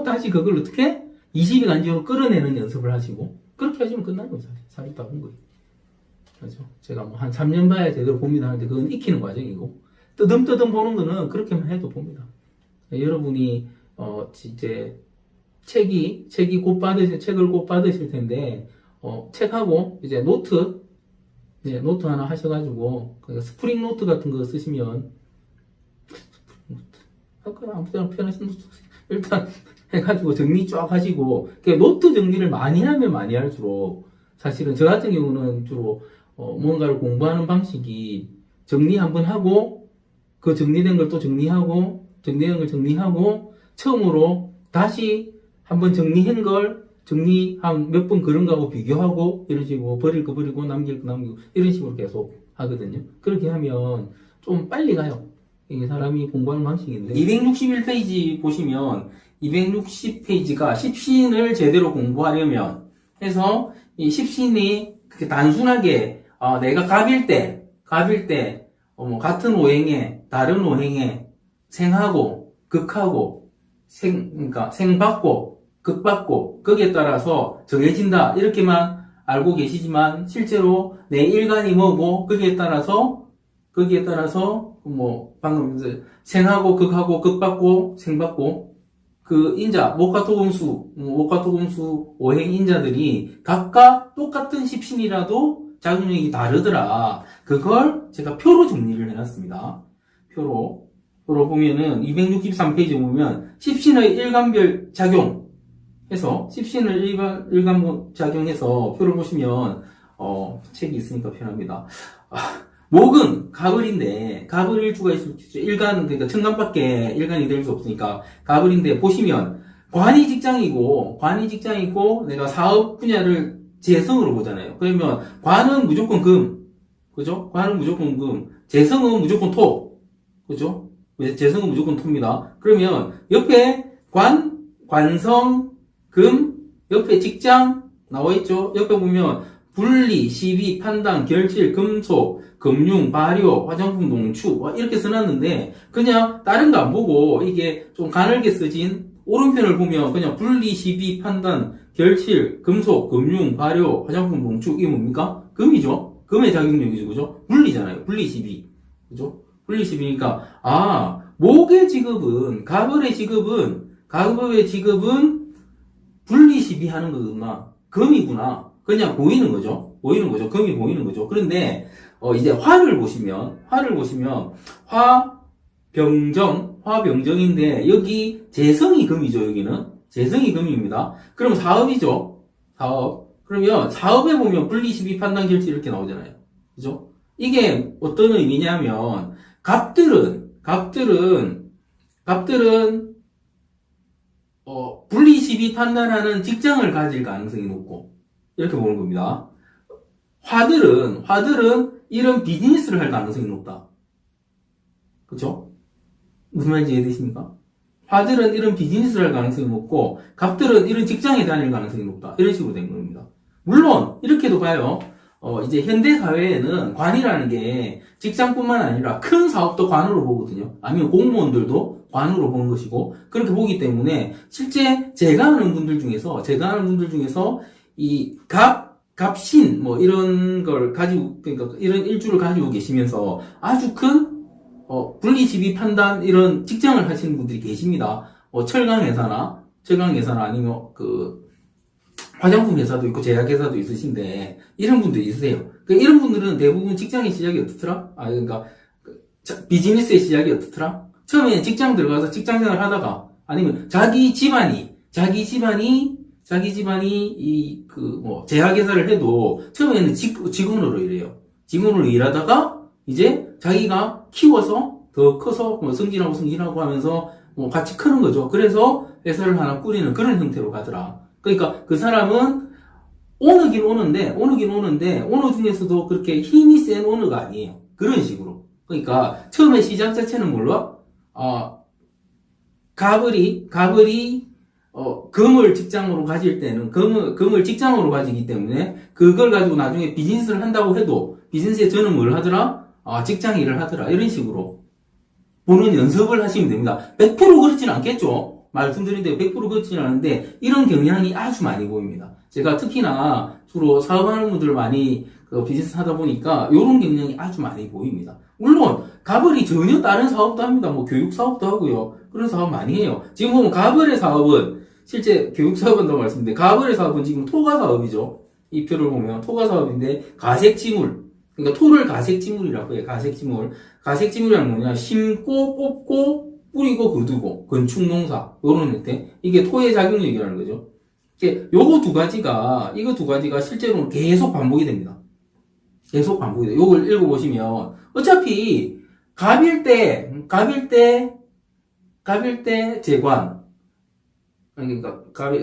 다시 그걸 어떻게? 22간지로 끌어내는 연습을 하시고, 그렇게 하시면 끝나는 거예요, 사실 다 본 거예요. 그렇죠? 제가 뭐 한 3년 봐야 제대로 봅니다 하는데, 그건 익히는 과정이고, 뜨듬뜨듬 보는 거는 그렇게만 해도 봅니다. 여러분이, 이제, 책을 곧 받으실 텐데, 책하고, 이제 노트 하나 하셔가지고, 스프링 노트 같은 거 쓰시면, 아무 때나 편하신 노트 일단 해가지고 정리 쫙 하시고, 노트 정리를 많이 하면 많이 할수록, 사실은 저 같은 경우는 주로, 뭔가를 공부하는 방식이 정리 한번 하고, 그 정리된 걸 또 정리하고, 처음으로 다시 한번 정리한 걸 한 몇 번 그런 거하고 비교하고 이런 식으로 버릴 거 버리고 남길 거 남기고 이런 식으로 계속 하거든요. 그렇게 하면 좀 빨리 가요. 이게 사람이 공부하는 방식인데 261페이지 보시면 260페이지가 십신을 제대로 공부하려면 해서 이 십신이 그렇게 단순하게 내가 갑일 때 뭐 같은 오행에 다른 오행에 생하고 극하고 그러니까 생받고 극받고 거기에 따라서 정해진다 이렇게만 알고 계시지만 실제로 내 일간이 뭐고 거기에 따라서 뭐 방금 생하고 극하고 극받고 생받고 그 인자 목화토금수 오행 인자들이 각각 똑같은 십신이라도 작용력이 다르더라. 그걸 제가 표로 정리를 해놨습니다. 표로 보면은 263페이지 보면 십신의 일간별 작용 해서 십신을 일간 작용해서 표를 보시면 책이 있으니까 편합니다. 목은 가을인데 가을 일주가 있을 수 일간 그러니까 천간밖에 일간이 될 수 없으니까 가을인데 보시면 관이 직장이고 내가 사업 분야를 재성으로 보잖아요. 그러면 관은 무조건 금, 그죠? 관은 무조건 금, 재성은 무조건 토, 그죠? 재성은 무조건 토입니다. 그러면 옆에 관성, 금, 옆에 직장 나와있죠? 옆에 보면 분리, 시비, 판단, 결실, 금속, 금융, 발효, 화장품, 농축 이렇게 써놨는데 그냥 다른 거 안 보고 이게 좀 가늘게 쓰진 오른편을 보면 그냥 분리, 시비, 판단, 결실, 금속, 금융, 발효, 화장품, 농축 이게 뭡니까? 금이죠? 금의 작용력이죠, 그죠? 분리잖아요. 분리, 시비, 그죠? 분리, 시비니까 목의 직업은 가을의 직업은 분리, 시비 하는 거구나. 금이구나. 그냥 보이는 거죠. 금이 보이는 거죠. 그런데 이제 화를 보시면 화병정인데 여기 재성이 금이죠. 여기는 재성이 금입니다. 그럼 사업이죠. 사업. 그러면 사업에 보면 분리, 시비, 판단, 결실 이렇게 나오잖아요. 그죠? 이게 어떤 의미냐면 갑들은 분리, 시비, 판단하는 직장을 가질 가능성이 높고 이렇게 보는 겁니다. 화들은 이런 비즈니스를 할 가능성이 높다. 그쵸? 무슨 말인지 이해되십니까? 화들은 이런 비즈니스를 할 가능성이 높고 갑들은 이런 직장에 다닐 가능성이 높다. 이런 식으로 된 겁니다. 물론 이렇게도 봐요. 이제 현대 사회에는 관이라는 게 직장뿐만 아니라 큰 사업도 관으로 보거든요. 아니면 공무원들도 관으로 보는 것이고 그렇게 보기 때문에 실제 제가 아는 분들 중에서 이 갑신 뭐 이런 걸 가지고 그러니까 이런 일주를 가지고 계시면서 아주 큰 분리, 시비, 판단 이런 직장을 하시는 분들이 계십니다. 철강회사나 아니면 그 화장품 회사도 있고 제약 회사도 있으신데 이런 분들이 있으세요. 이런 분들은 대부분 직장의 시작이 어떻더라? 비즈니스의 시작이 어떻더라? 처음에 직장 들어가서 직장 생활 하다가 아니면 자기 집안이 제약회사를 해도 처음에는 직원으로 일해요. 직원으로 일하다가 이제 자기가 키워서 더 커서 승진하고 하면서 같이 크는 거죠. 그래서 회사를 하나 꾸리는 그런 형태로 가더라. 그러니까 그 사람은 오너긴 오는데 오너 중에서도 그렇게 힘이 센 오너가 아니에요. 그런 식으로. 그러니까 처음에 시작 자체는 몰라? 가을이 금을 직장으로 가질 때는 금을 직장으로 가지기 때문에 그걸 가지고 나중에 비즈니스를 한다고 해도 비즈니스에 저는 뭘 하더라? 직장 일을 하더라. 이런 식으로 보는 연습을 하시면 됩니다. 100% 그렇지는 않겠죠? 말씀드린 대로 100% 그렇지는 않은데 이런 경향이 아주 많이 보입니다. 제가 특히나 주로 사업하는 분들 많이 비즈니스 하다 보니까 이런 경향이 아주 많이 보입니다. 물론 가을이 전혀 다른 사업도 합니다. 뭐 교육 사업도 하고요. 그런 사업 많이 해요. 지금 보면 가을의 사업은 실제 교육 사업은라고 말씀드렸는데 가을의 사업은 지금 토가 사업이죠. 이 표를 보면 토가 사업인데 가색지물 그러니까 토를 가색지물이라고 해요. 가색지물이란 뭐냐? 심고 뽑고 뿌리고 거두고 건축농사 요런 형태 이게 토의 작용력이라는 거죠. 이거 두 가지가 실제로는 계속 반복이 됩니다. 계속 반복이 돼요. 요걸 읽어보시면 어차피 갑일 때 재관 그러니까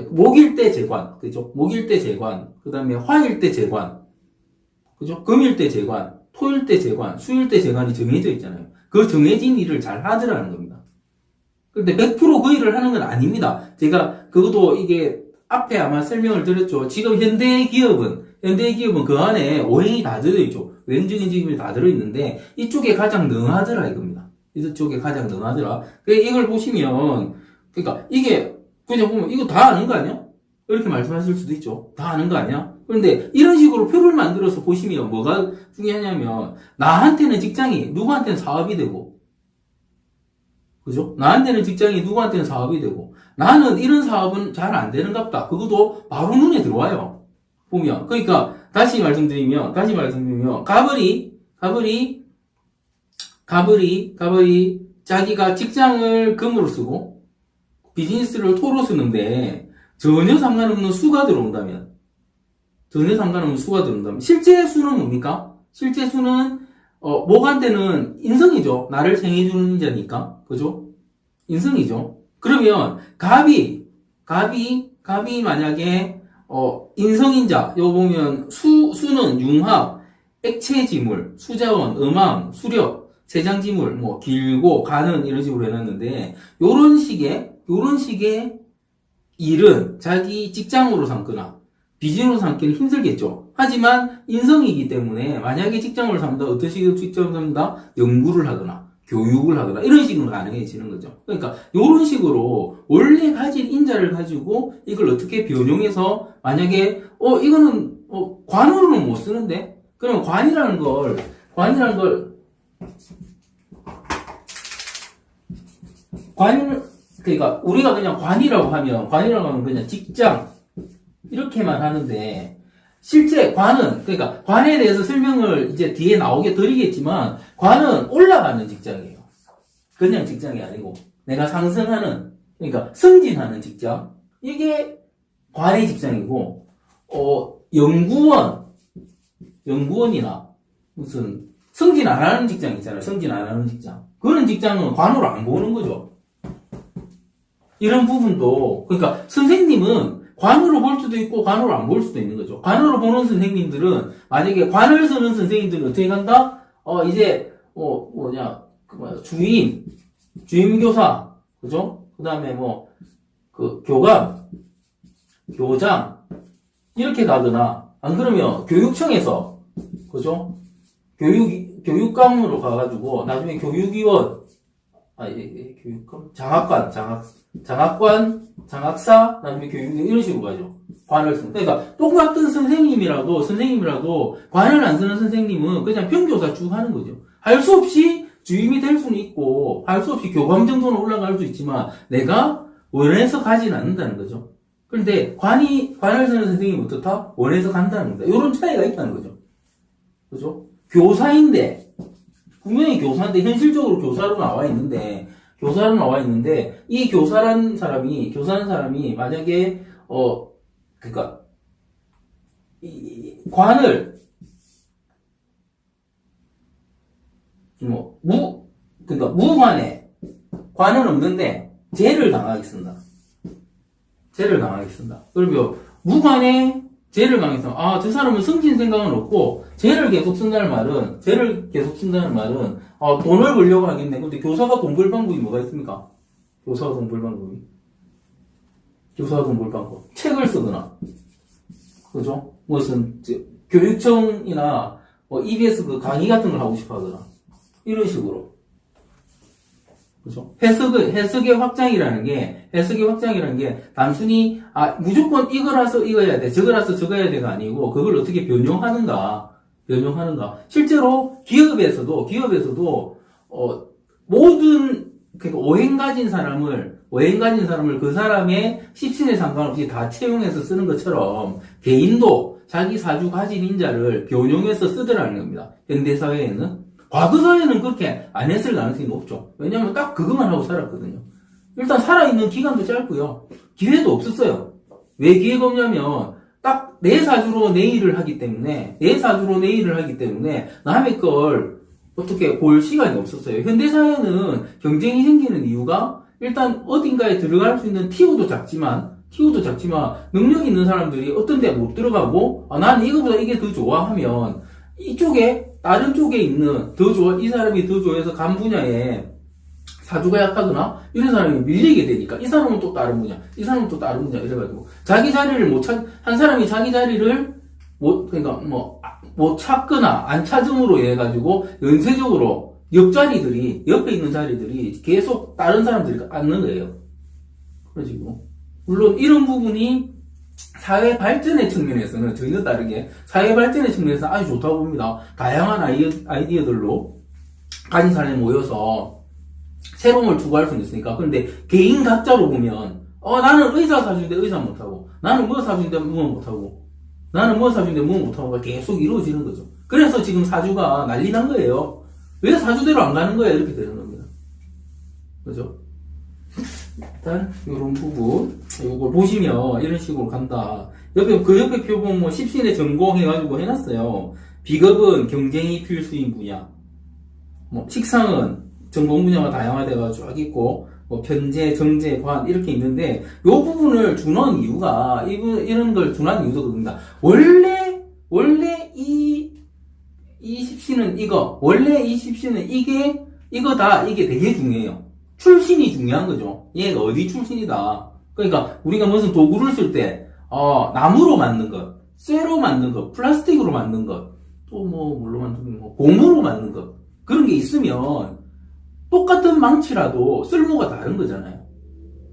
목일 때 재관 그죠? 목일 때 재관 그 다음에 화일 때 재관 그죠? 금일 때 재관 토일 때 재관 수일 때 재관이 정해져 있잖아요. 그 정해진 일을 잘 하더라는 겁니다. 근데 100% 그 일을 하는 건 아닙니다. 제가 그것도 이게 앞에 아마 설명을 드렸죠. 지금 현대 기업은 그 안에 오행이 다 들어있죠. 외행적인 직업이 다 들어있는데 이쪽에 가장 능하더라 이겁니다. 이쪽에 가장 능하더라. 이걸 보시면 그러니까 이게 그냥 보면 이거 다 아는 거 아니야? 이렇게 말씀하실 수도 있죠. 다 아는 거 아니야? 그런데 이런 식으로 표를 만들어서 보시면 뭐가 중요하냐면 나한테는 직장이 누구한테는 사업이 되고 그죠? 나한테는 직장이 누구한테는 사업이 되고 나는 이런 사업은 잘 안 되는갑다. 그것도 바로 눈에 들어와요. 보면 그러니까 다시 말씀드리면 가벌이 자기가 직장을 금으로 쓰고 비즈니스를 토로 쓰는데 전혀 상관없는 수가 들어온다면 실제 수는 뭡니까? 실제 수는 목한테는 인성이죠. 나를 생해주는 자니까 그죠? 인성이죠. 그러면 갑이 만약에 인성인자 요 보면 수는 융합 액체지물 수자원 음암 수력 세장지물 뭐 길고 가는 이런 식으로 해놨는데 요런 식의 일은 자기 직장으로 삼거나 비즈니스로 삼기는 힘들겠죠. 하지만 인성이기 때문에 만약에 직장으로 삼다 어떤 식으로 직장으로 삼다 연구를 하거나 교육을 하거나 이런 식으로 가능해지는 거죠. 그러니까 이런 식으로 원래 가진 인자를 가지고 이걸 어떻게 변용해서 만약에 이거는 관으로는 못 쓰는데 그러면 관이라는 걸 그러니까 우리가 그냥 관이라고 하면 그냥 직장 이렇게만 하는데 실제 관은 그러니까 관에 대해서 설명을 이제 뒤에 나오게 드리겠지만 관은 올라가는 직장이에요. 그냥 직장이 아니고 내가 상승하는 그러니까 승진하는 직장 이게 관의 직장이고 연구원이나 무슨 승진 안 하는 직장 있잖아요. 승진 안 하는 직장 그런 직장은 관으로 안 보는 거죠. 이런 부분도 그러니까 선생님은 관으로 볼 수도 있고 관으로 안 볼 수도 있는 거죠. 관으로 보는 선생님들은 만약에 관을 쓰는 선생님들은 어떻게 간다? 이제 주임교사 그죠? 그다음에 교감, 교장 이렇게 가거나 안 그러면 교육청에서 그죠? 교육감으로 가가지고 나중에 교육위원 장학관, 장학사, 나중에 교육위원 이런 식으로 가죠. 관을 쓰는. 그러니까 똑같은 선생님이라도 관을 안 쓰는 선생님은 그냥 평교사 쭉 하는 거죠. 할 수 없이 주임이 될 수는 있고 할 수 없이 교감 정도는 올라갈 수 있지만 내가 원해서 가진 않는다는 거죠. 그런데 관을 쓰는 선생님은 어떻다? 원해서 간다는 겁니다. 이런 차이가 있다는 거죠. 그죠? 분명히 교사인데 현실적으로 교사로 나와 있는데 이 교사라는 사람이 만약에 그러니까 이 관을 그러니까 무관에 관은 없는데 죄를 당하게 쓴다. 그러면 무관에 죄를 당하게 쓴다. 저 사람은 승진 생각은 없고 죄를 계속 쓴다는 말은 돈을 벌려고 하겠네. 근데 교사가 돈 벌 방법이 뭐가 있습니까? 교사가 돈 벌 방법. 책을 쓰거나, 그죠? 무슨, 교육청이나, EBS 그 강의 같은 걸 하고 싶어 하거나, 이런 식으로. 그죠? 해석의 확장이라는 게 단순히, 무조건 이거라서 이거야 돼, 저거라서 저거 해야 돼가 아니고, 그걸 어떻게 변용하는가. 실제로 기업에서도, 모든, 그러니까 오행 가진 사람을 그 사람의 십신에 상관없이 다 채용해서 쓰는 것처럼, 개인도 자기 사주 가진 인자를 변용해서 쓰더라는 겁니다. 현대사회에는. 과거사회는 그렇게 안 했을 가능성이 높죠. 왜냐면 딱 그것만 하고 살았거든요. 일단 살아있는 기간도 짧고요. 기회도 없었어요. 왜 기회가 없냐면, 딱 내 사주로 내 일을 하기 때문에 남의 걸 어떻게 볼 시간이 없었어요. 현대사회는 경쟁이 생기는 이유가 일단 어딘가에 들어갈 수 있는 티오도 작지만 능력 있는 사람들이 어떤 데 못 들어가고 나는 이거보다 이게 더 좋아 하면 이쪽에 다른 쪽에 있는 이 사람이 더 좋아해서 간 분야에 사주가 약하거나 이런 사람이 밀리게 되니까 이 사람은 또 다른 분야, 이 사람은 또 다른 분야 이래가지고 자기 자리를 못 찾, 한 사람이 자기 자리를 그러니까 못 찾거나 안 찾음으로 해가지고 연쇄적으로 옆자리들이, 옆에 있는 자리들이 계속 다른 사람들이 앉는 거예요. 그래가지고 물론 이런 부분이 사회 발전의 측면에서는 전혀 다르게 사회 발전의 측면에서 아주 좋다고 봅니다. 다양한 아이디어들로 가진 사람이 모여서 새로움을 추구할 수는 있으니까. 그런데 개인 각자로 보면 나는 의사 사주인데 의사 못하고, 나는 뭐 사주인데 뭐 못하고, 나는 뭐 사주인데 뭐 못하고가 계속 이루어지는 거죠. 그래서 지금 사주가 난리 난 거예요. 왜 사주대로 안 가는 거야? 이렇게 되는 겁니다. 그죠? 일단 이런 부분 이걸 보시면 이런 식으로 간다. 그 옆에 표 보면 뭐 십신의 전공 해가지고 해놨어요. 비겁은 경쟁이 필수인 분야. 뭐 식상은 전공 분야가 다양화돼가지고 쭉 있고, 뭐 편제, 정제, 관 이렇게 있는데 이 부분을 준한 이유가 이런 걸 준한 이유도 그겁니다. 원래 이 십신은 이거, 원래 이 십신은 이거다, 이게 되게 중요해요. 출신이 중요한 거죠. 얘가 어디 출신이다. 그러니까 우리가 무슨 도구를 쓸 때 나무로 만든 것, 쇠로 만든 것, 플라스틱으로 만든 것, 또 뭐 뭘로 만든 거, 고무로 만든 것, 그런 게 있으면 똑같은 망치라도 쓸모가 다른 거잖아요.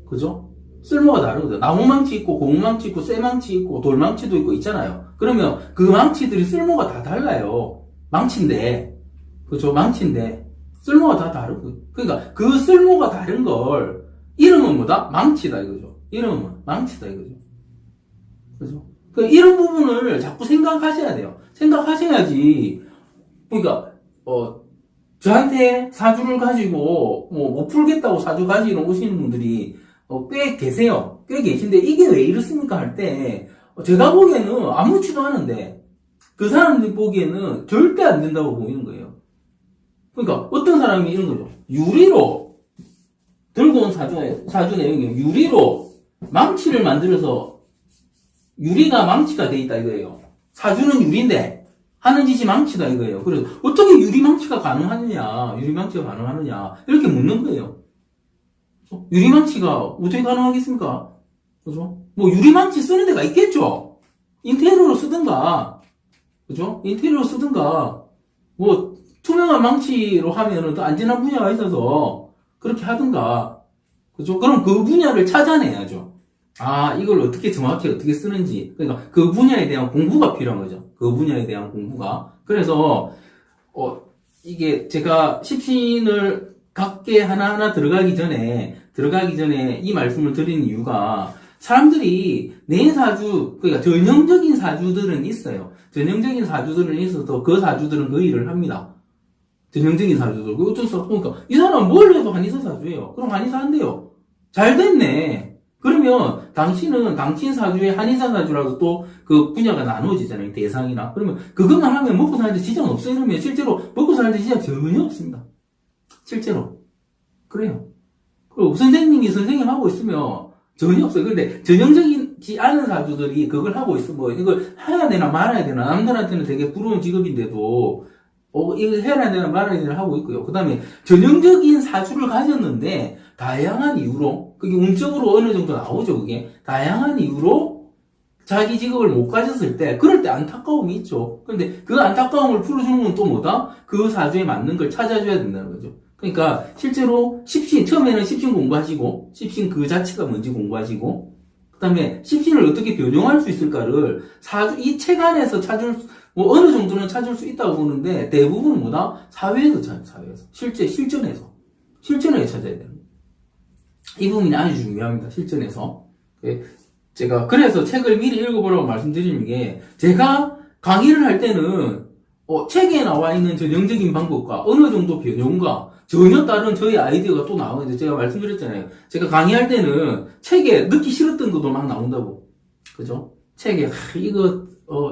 그죠? 쓸모가 다른 거죠. 나무 망치 있고 고무 망치 있고 쇠 망치 있고 돌 망치도 있고 있잖아요. 그러면 그 망치들이 쓸모가 다 달라요. 망치인데, 그죠? 망치인데 쓸모가 다 다르고, 그러니까 그 쓸모가 다른 걸 이름은 뭐다? 망치다 이거죠. 이름은 망치다 이거죠. 그죠? 그러니까 이런 부분을 자꾸 생각하셔야 돼요. 생각하셔야지. 그러니까 저한테 사주를 가지고 못 풀겠다고 사주 가지고 오시는 분들이 꽤 계세요. 꽤 계신데 이게 왜 이렇습니까 할 때 제가 보기에는 아무렇지도 않은데 그 사람들 보기에는 절대 안 된다고 보이는 거예요. 그러니까 어떤 사람이 이런 거죠. 유리로 들고 온 사주 내용이 유리로 망치를 만들어서 유리가 망치가 돼 있다 이거예요. 사주는 유리인데 하는 짓이 망치다 이거예요. 그래서 어떻게 유리망치가 가능하느냐, 이렇게 묻는 거예요. 유리망치가 어떻게 가능하겠습니까? 그죠? 뭐 유리망치 쓰는 데가 있겠죠. 인테리어로 쓰든가, 그죠? 인테리어로 쓰든가, 뭐 투명한 망치로 하면은 더 안전한 분야가 있어서 그렇게 하든가, 그죠? 그럼 그 분야를 찾아내야죠. 이걸 어떻게 정확히 어떻게 쓰는지. 그러니까 그 분야에 대한 공부가 필요한 거죠. 그 분야에 대한 공부가. 그래서, 이게 제가 십신을 각계 하나하나 들어가기 전에 이 말씀을 드리는 이유가 사람들이 내 사주, 그러니까 전형적인 사주들은 있어요. 전형적인 사주들은 있어서 그 사주들은 그 일을 합니다. 전형적인 사주들. 어쩔 수 없고, 그러니까 이 사람은 뭘 해도 한의사 사주예요. 그럼 한의사 한대요. 잘 됐네. 그러면 당신 사주에 한의사 사주라고 또 그 분야가 나누어지잖아요. 대상이나. 그러면 그것만 하면 먹고 사는데 지장 없어요. 이러면 실제로 먹고 사는데 지장 전혀 없습니다. 실제로. 그래요. 그리고 선생님이 선생님 하고 있으면 전혀 없어요. 근데 전형적이지 않은 사주들이 그걸 하고 있으면 이걸 해야 되나 말아야 되나. 남들한테는 되게 부러운 직업인데도 이거 해야 되나 말아야 되나 하고 있고요. 그 다음에 전형적인 사주를 가졌는데 다양한 이유로, 그게 운적으로 어느 정도 나오죠, 그게. 다양한 이유로 자기 직업을 못 가졌을 때, 그럴 때 안타까움이 있죠. 근데 그 안타까움을 풀어주는 건 또 뭐다? 그 사주에 맞는 걸 찾아줘야 된다는 거죠. 그러니까 실제로 처음에는 십신 공부하시고, 십신 그 자체가 뭔지 공부하시고, 그 다음에 십신을 어떻게 변형할 수 있을까를 이 책 안에서 어느 정도는 찾을 수 있다고 보는데, 대부분 뭐다? 사회에서 찾아요, 사회에서. 실전에서 찾아야 되는 거예요. 이 부분이 아주 중요합니다. 실전에서. 제가 그래서 책을 미리 읽어보라고 말씀드리는 게, 제가 강의를 할 때는 책에 나와 있는 전형적인 방법과 어느 정도 변형과 전혀 다른 저의 아이디어가 또 나오는데, 제가 말씀드렸잖아요. 제가 강의할 때는 책에 넣기 싫었던 것도 막 나온다고. 그죠? 책에 이거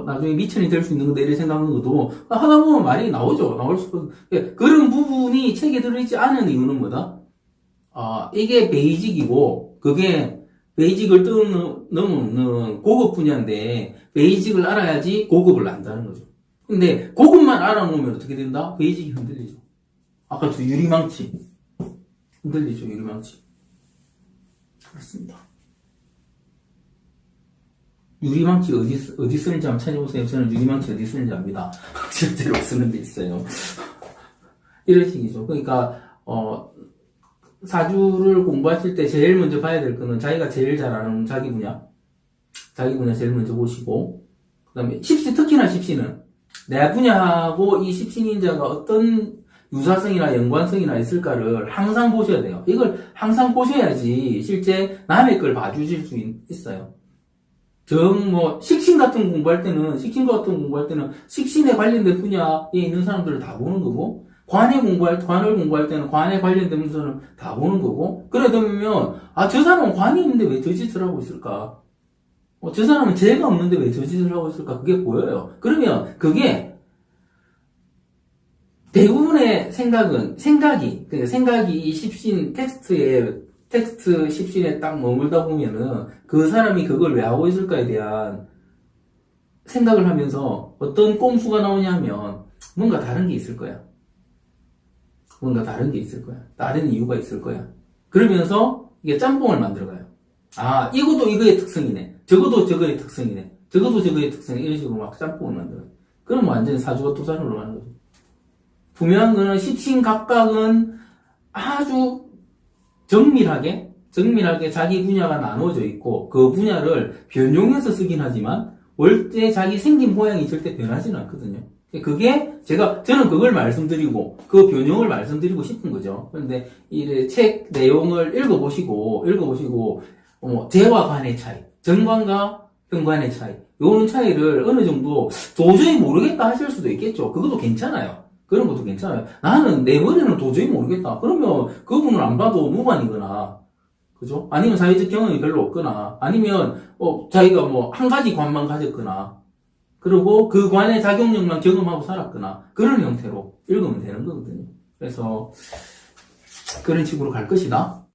나중에 미천이 될 수 있는 건데 이렇게 생각하는 것도 하다 보면 말이 나오죠. 나올 수 그런 부분이 책에 들어있지 않은 이유는 뭐다? 이게 베이직이고, 그게 베이직을 넘는 고급 분야인데, 베이직을 알아야지 고급을 안다는 거죠. 근데 고급만 알아놓으면 어떻게 된다? 베이직이 흔들리죠. 아까 저 유리망치. 흔들리죠, 유리망치. 그렇습니다. 유리망치 어디 쓰는지 한번 찾아보세요. 저는 유리망치 어디 쓰는지 압니다. 실제로 쓰는 데 있어요. 이런 식이죠. 그러니까, 사주를 공부하실 때 제일 먼저 봐야 될 거는 자기가 제일 잘 아는 자기 분야 제일 먼저 보시고, 그 다음에 특히나 십시는 내 분야하고 이 십신인자가 어떤 유사성이나 연관성이나 있을까를 항상 보셔야 돼요. 이걸 항상 보셔야지 실제 남의 걸 봐주실 수 있어요. 식신 같은 거 공부할 때는 식신에 관련된 분야에 있는 사람들을 다 보는 거고, 관을 공부할 때는 관에 관련된 분들은 다 보는 거고, 그러다 보면, 저 사람은 관이 있는데 왜 저 짓을 하고 있을까? 저 사람은 죄가 없는데 왜 저 짓을 하고 있을까? 그게 보여요. 그러면 그게 대부분의 생각이 이 십신 텍스트 십신에 딱 머물다 보면은 그 사람이 그걸 왜 하고 있을까에 대한 생각을 하면서 어떤 꼼수가 나오냐면 뭔가 다른 게 있을 거야. 다른 이유가 있을 거야. 그러면서 이게 짬뽕을 만들어가요. 이것도 이거의 특성이네. 저것도 저거의 특성이네. 저것도 저거의 특성이네. 이런 식으로 막 짬뽕을 만들어요. 그럼 완전히 사주가 토산으로 가는 거죠. 분명한 거는 십신 각각은 아주 정밀하게 자기 분야가 나눠져 있고, 그 분야를 변용해서 쓰긴 하지만 원래 자기 생긴 모양이 절대 변하지는 않거든요. 그게 저는 그걸 말씀드리고 그 변형을 말씀드리고 싶은 거죠. 그런데 이 책 내용을 읽어보시고 재와 관의 차이, 정관과 현관의 차이, 요런 차이를 어느 정도 도저히 모르겠다 하실 수도 있겠죠. 그것도 괜찮아요. 그런 것도 괜찮아요. 나는 내 머리는 도저히 모르겠다. 그러면 그분을 안 봐도 무관이거나, 그죠? 아니면 사회적 경험이 별로 없거나, 아니면 자기가 한 가지 관만 가졌거나, 그리고 그 관의 작용력만 경험하고 살았거나, 그런 형태로 읽으면 되는 거거든요. 그래서 그런 식으로 갈 것이다.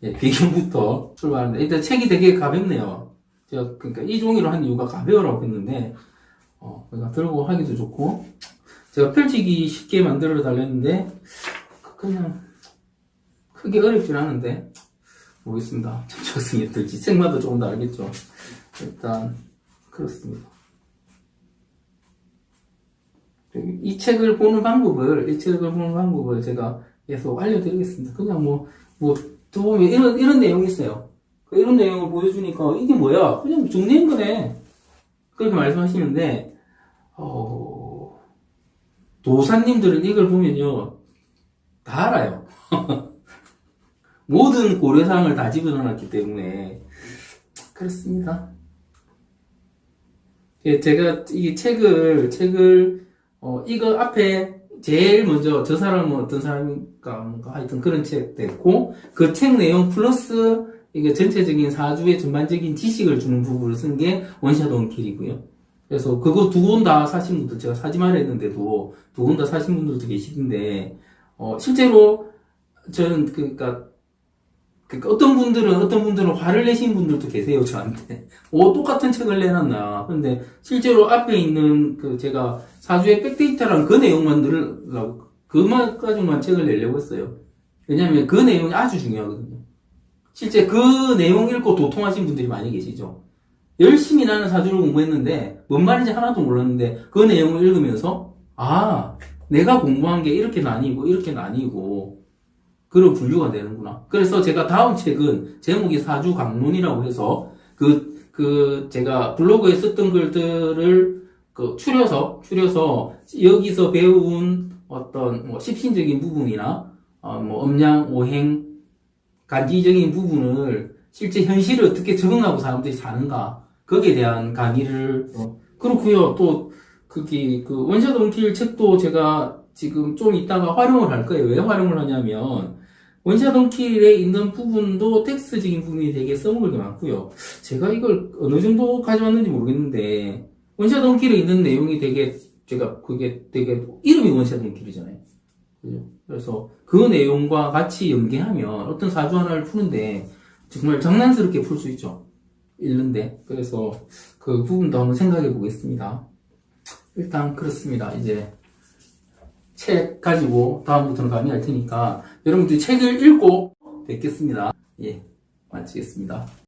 배경부터 출발하는데, 일단 책이 되게 가볍네요. 제가 그러니까 이 종이로 한 이유가 가벼우라고 했는데, 그러니까 들고 하기도 좋고, 제가 펼치기 쉽게 만들어 달랬는데 그냥 크게 어렵진 않은데 모르겠습니다. 적성이 어떨지 책마다 조금 더 알겠죠. 일단 그렇습니다. 이 책을 보는 방법을 제가 계속 알려드리겠습니다. 그냥 또 보면 이런 내용이 있어요. 이런 내용을 보여주니까 이게 뭐야? 그냥 정리한 거네. 그렇게 말씀하시는데 도사님들은 이걸 보면요, 다 알아요. 모든 고려사항을 다 집어넣었기 때문에. 그렇습니다. 제가 이 책을, 이거 앞에 제일 먼저 저 사람은 어떤 사람인가, 하여튼 그런 책 됐고, 그 책 내용 플러스 이게 전체적인 사주의 전반적인 지식을 주는 부분을 쓴 게 원샷 원킬이고요. 그래서 그거 두 권 다 사신 분들, 제가 사지 말라 했는데도 두 권 다 사신 분들도 계시던데, 실제로 저는 그러니까 어떤 분들은 화를 내신 분들도 계세요, 저한테. 똑같은 책을 내놨나. 근데 실제로 앞에 있는 제가 사주의 백데이터랑 그 내용만 들으려고, 그만 가지고만 책을 내려고 했어요. 왜냐면 그 내용이 아주 중요하거든요. 실제 그 내용 읽고 도통하신 분들이 많이 계시죠. 열심히 나는 사주를 공부했는데 뭔 말인지 하나도 몰랐는데 그 내용을 읽으면서 내가 공부한 게 이렇게 나뉘고 그런 분류가 되는구나. 그래서 제가 다음 책은 제목이 사주 강론이라고 해서 제가 블로그에 썼던 글들을 추려서 여기서 배운 어떤 십신적인 부분이나 음양 오행 간지적인 부분을 실제 현실을 어떻게 적응하고 사람들이 사는가, 거기에 대한 강의를, 그렇고요. 또, 원샷 원킬 책도 제가 지금 좀 이따가 활용을 할 거예요. 왜 활용을 하냐면, 원샷 원킬에 있는 부분도 텍스트적인 부분이 되게 써먹을 게 많고요. 제가 이걸 어느 정도 가져왔는지 모르겠는데, 원샷 원킬에 있는 내용이 그게 되게, 이름이 원샷 원킬이잖아요. 그죠? 그래서 그 내용과 같이 연계하면 어떤 사주 하나를 푸는데, 정말 장난스럽게 풀 수 있죠. 읽는데. 그래서 그 부분도 한번 생각해 보겠습니다. 일단 그렇습니다. 이제 책 가지고 다음부터는 강의할 테니까 여러분들이 책을 읽고 뵙겠습니다. 예, 마치겠습니다.